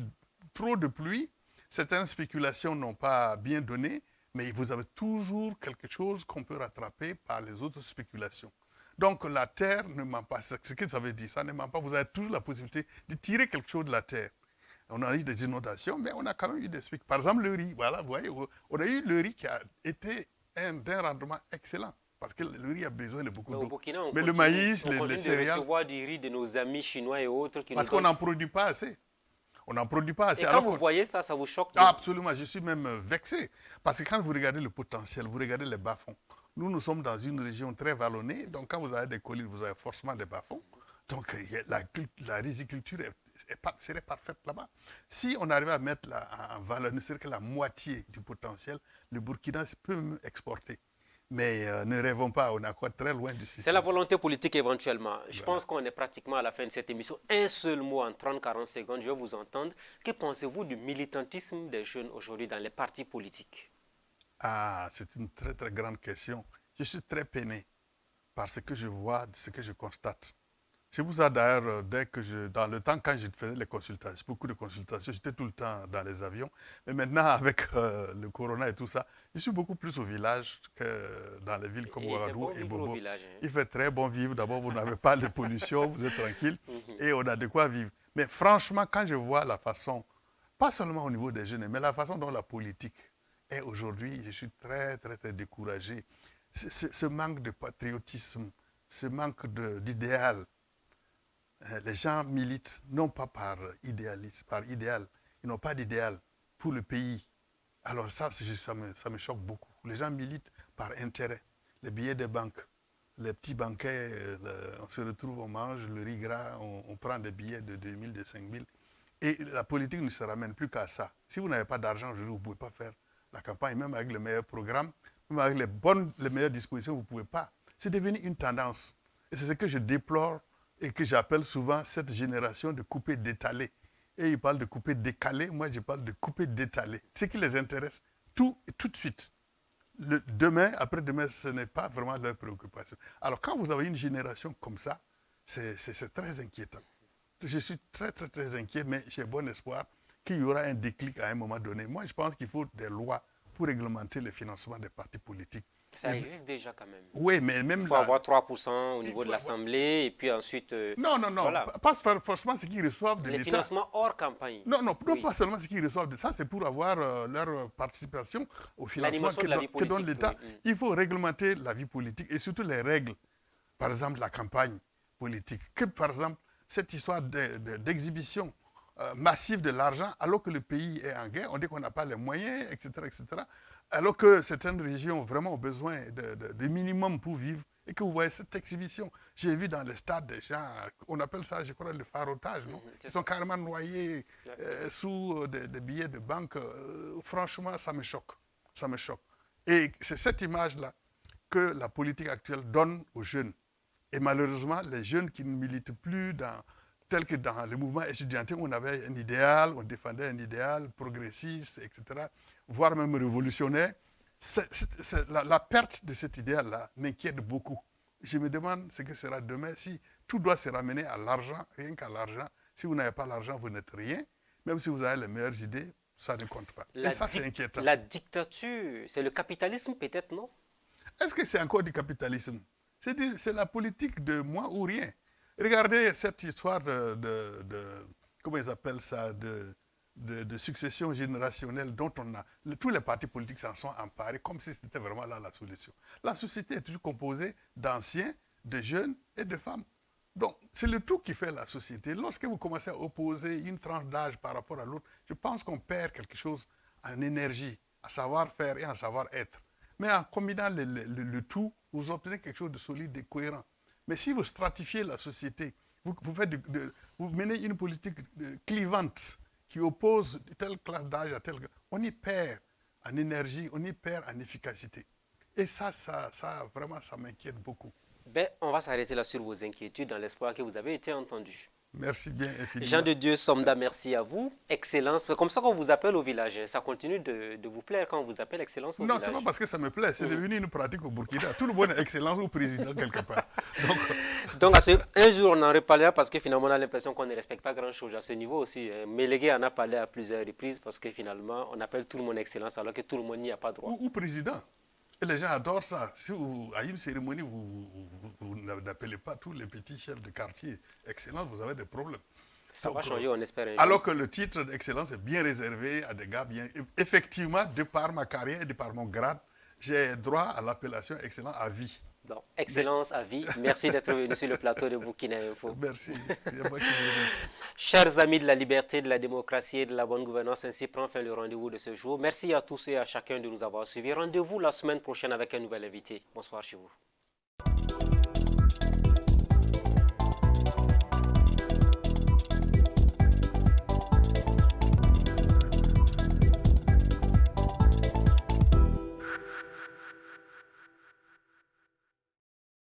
S2: trop de pluie. Certaines spéculations n'ont pas bien donné, mais vous avez toujours quelque chose qu'on peut rattraper par les autres spéculations. Donc la terre ne ment pas. C'est ce que ça veut dire. Ça ne ment pas. Vous avez toujours la possibilité de tirer quelque chose de la terre. On a eu des inondations, mais on a quand même eu des spéculations. Par exemple, le riz. Voilà, vous voyez, on a eu le riz qui a été d'un rendement excellent. Parce que le riz a besoin de beaucoup d'eau. Mais le maïs, les céréales...
S1: On recevoir du riz de nos amis chinois et autres.
S2: Parce qu'on n'en produit pas assez. On n'en produit pas assez.
S1: Et quand vous voyez ça, ça vous choque?
S2: Absolument, je suis même vexé. Parce que quand vous regardez le potentiel, vous regardez les bas-fonds. Nous sommes dans une région très vallonnée. Donc quand vous avez des collines, vous avez forcément des bas-fonds. Donc la riziculture serait parfaite là-bas. Si on arrivait à mettre en valeur ne serait que la moitié du potentiel, le Burkina peut même exporter. Mais ne rêvons pas, on est encore très loin du système.
S1: C'est la volonté politique éventuellement. Je pense qu'on est pratiquement à la fin de cette émission. Un seul mot en 30-40 secondes, je vais vous entendre. Que pensez-vous du militantisme des jeunes aujourd'hui dans les partis politiques?
S2: C'est une très très grande question. Je suis très peiné par ce que je vois, ce que je constate. C'est pour ça d'ailleurs, dans le temps quand je faisais les consultations, beaucoup de consultations, j'étais tout le temps dans les avions. Mais maintenant, avec le corona et tout ça, je suis beaucoup plus au village que dans les villes comme Ouagadougou et Bobo. Il fait très bon vivre. D'abord, vous n'avez pas de pollution, vous êtes tranquille et on a de quoi vivre. Mais franchement, quand je vois la façon, pas seulement au niveau des jeunes, mais la façon dont la politique est aujourd'hui, je suis très, très, très découragé. Ce manque de patriotisme, ce manque d'idéal. Les gens militent non pas par idéal. Ils n'ont pas d'idéal pour le pays. Alors ça me choque beaucoup. Les gens militent par intérêt. Les billets des banques, les petits banquets, on se retrouve, on mange le riz gras, on prend des billets de 2 000, de 5 000. Et la politique ne se ramène plus qu'à ça. Si vous n'avez pas d'argent aujourd'hui, vous ne pouvez pas faire la campagne, même avec les meilleurs programmes, même avec les meilleures dispositions, vous ne pouvez pas. C'est devenu une tendance. Et c'est ce que je déplore et que j'appelle souvent cette génération de coupés détalés. Et ils parlent de coupés décalés, moi je parle de coupés détalés. Ce qui les intéresse, tout de suite. Demain, après-demain, ce n'est pas vraiment leur préoccupation. Alors quand vous avez une génération comme ça, c'est très inquiétant. Je suis très, très, très inquiet, mais j'ai bon espoir qu'il y aura un déclic à un moment donné. Moi, je pense qu'il faut des lois pour réglementer le financement des partis politiques.
S1: Ça existe déjà quand même.
S2: Oui, mais même...
S1: Il faut avoir 3% au niveau de l'Assemblée et puis ensuite...
S2: Non, voilà. Pas forcément ce qu'ils reçoivent de l'État.
S1: Les financements hors campagne.
S2: Non, pas seulement ce qu'ils reçoivent de ça, c'est pour avoir leur participation au financement que donne l'État. Oui. Il faut réglementer la vie politique et surtout les règles. Par exemple, la campagne politique. Que, par exemple, cette histoire d'exhibition massive de l'argent, alors que le pays est en guerre, on dit qu'on n'a pas les moyens, etc., etc., alors que certaines régions vraiment ont besoin de minimum pour vivre, et que vous voyez cette exhibition. J'ai vu dans les stades des gens, on appelle ça, je crois, le farautage, non? Ils sont carrément noyés sous des billets de banque. Franchement, ça me choque. Ça me choque. Et c'est cette image-là que la politique actuelle donne aux jeunes. Et malheureusement, les jeunes qui ne militent plus tel que dans le mouvement étudiantin, on avait un idéal, on défendait un idéal progressiste, etc., voire même révolutionnaire. La perte de cet idéal-là m'inquiète beaucoup. Je me demande ce que sera demain si tout doit se ramener à l'argent, rien qu'à l'argent. Si vous n'avez pas l'argent, vous n'êtes rien. Même si vous avez les meilleures idées, ça ne compte pas. Et ça, c'est inquiétant.
S1: La dictature, c'est le capitalisme peut-être, non?
S2: Est-ce que c'est encore du capitalisme? C'est la politique de moi ou rien. Regardez cette histoire comment ils appellent ça, de succession générationnelle dont tous les partis politiques s'en sont emparés comme si c'était vraiment là la solution. La société est toujours composée d'anciens, de jeunes et de femmes. Donc, c'est le tout qui fait la société. Lorsque vous commencez à opposer une tranche d'âge par rapport à l'autre, je pense qu'on perd quelque chose en énergie, en savoir-faire et en savoir-être. Mais en combinant le tout, vous obtenez quelque chose de solide et cohérent. Mais si vous stratifiez la société, vous menez une politique clivante qui oppose telle classe d'âge à telle, on y perd en énergie, on y perd en efficacité. Et ça vraiment, ça m'inquiète beaucoup.
S1: Ben, on va s'arrêter là sur vos inquiétudes dans l'espoir que vous avez été entendu.
S2: Merci bien infiniment.
S1: Jean de Dieu Somda, merci à vous. Excellence, comme ça qu'on vous appelle au village. Ça continue de vous plaire quand on vous appelle Excellence au village.
S2: Non, c'est pas parce que ça me plaît, c'est devenu une pratique au Burkina. Tout le monde est Excellence ou président quelque part.
S1: Donc un jour on en reparlera parce que finalement on a l'impression qu'on ne respecte pas grand-chose à ce niveau aussi. Mélégué en a parlé à plusieurs reprises parce que finalement on appelle tout le monde Excellence alors que tout le monde n'y a pas droit.
S2: Ou président. Et les gens adorent ça. Si à une cérémonie, vous n'appelez pas tous les petits chefs de quartier Excellence, vous avez des problèmes.
S1: Ça va changer, on espère un jour.
S2: Alors que le titre d'Excellence est bien réservé à des gars bien... Effectivement, de par ma carrière et de par mon grade, j'ai droit à l'appellation Excellent à vie.
S1: Donc, Excellence à vie. Merci d'être venu sur le plateau de Burkina Info.
S2: Merci. C'est moi qui vous remercie.
S1: Chers amis de la liberté, de la démocratie et de la bonne gouvernance, ainsi prend fin le rendez-vous de ce jour. Merci à tous et à chacun de nous avoir suivis. Rendez-vous la semaine prochaine avec un nouvel invité. Bonsoir chez vous.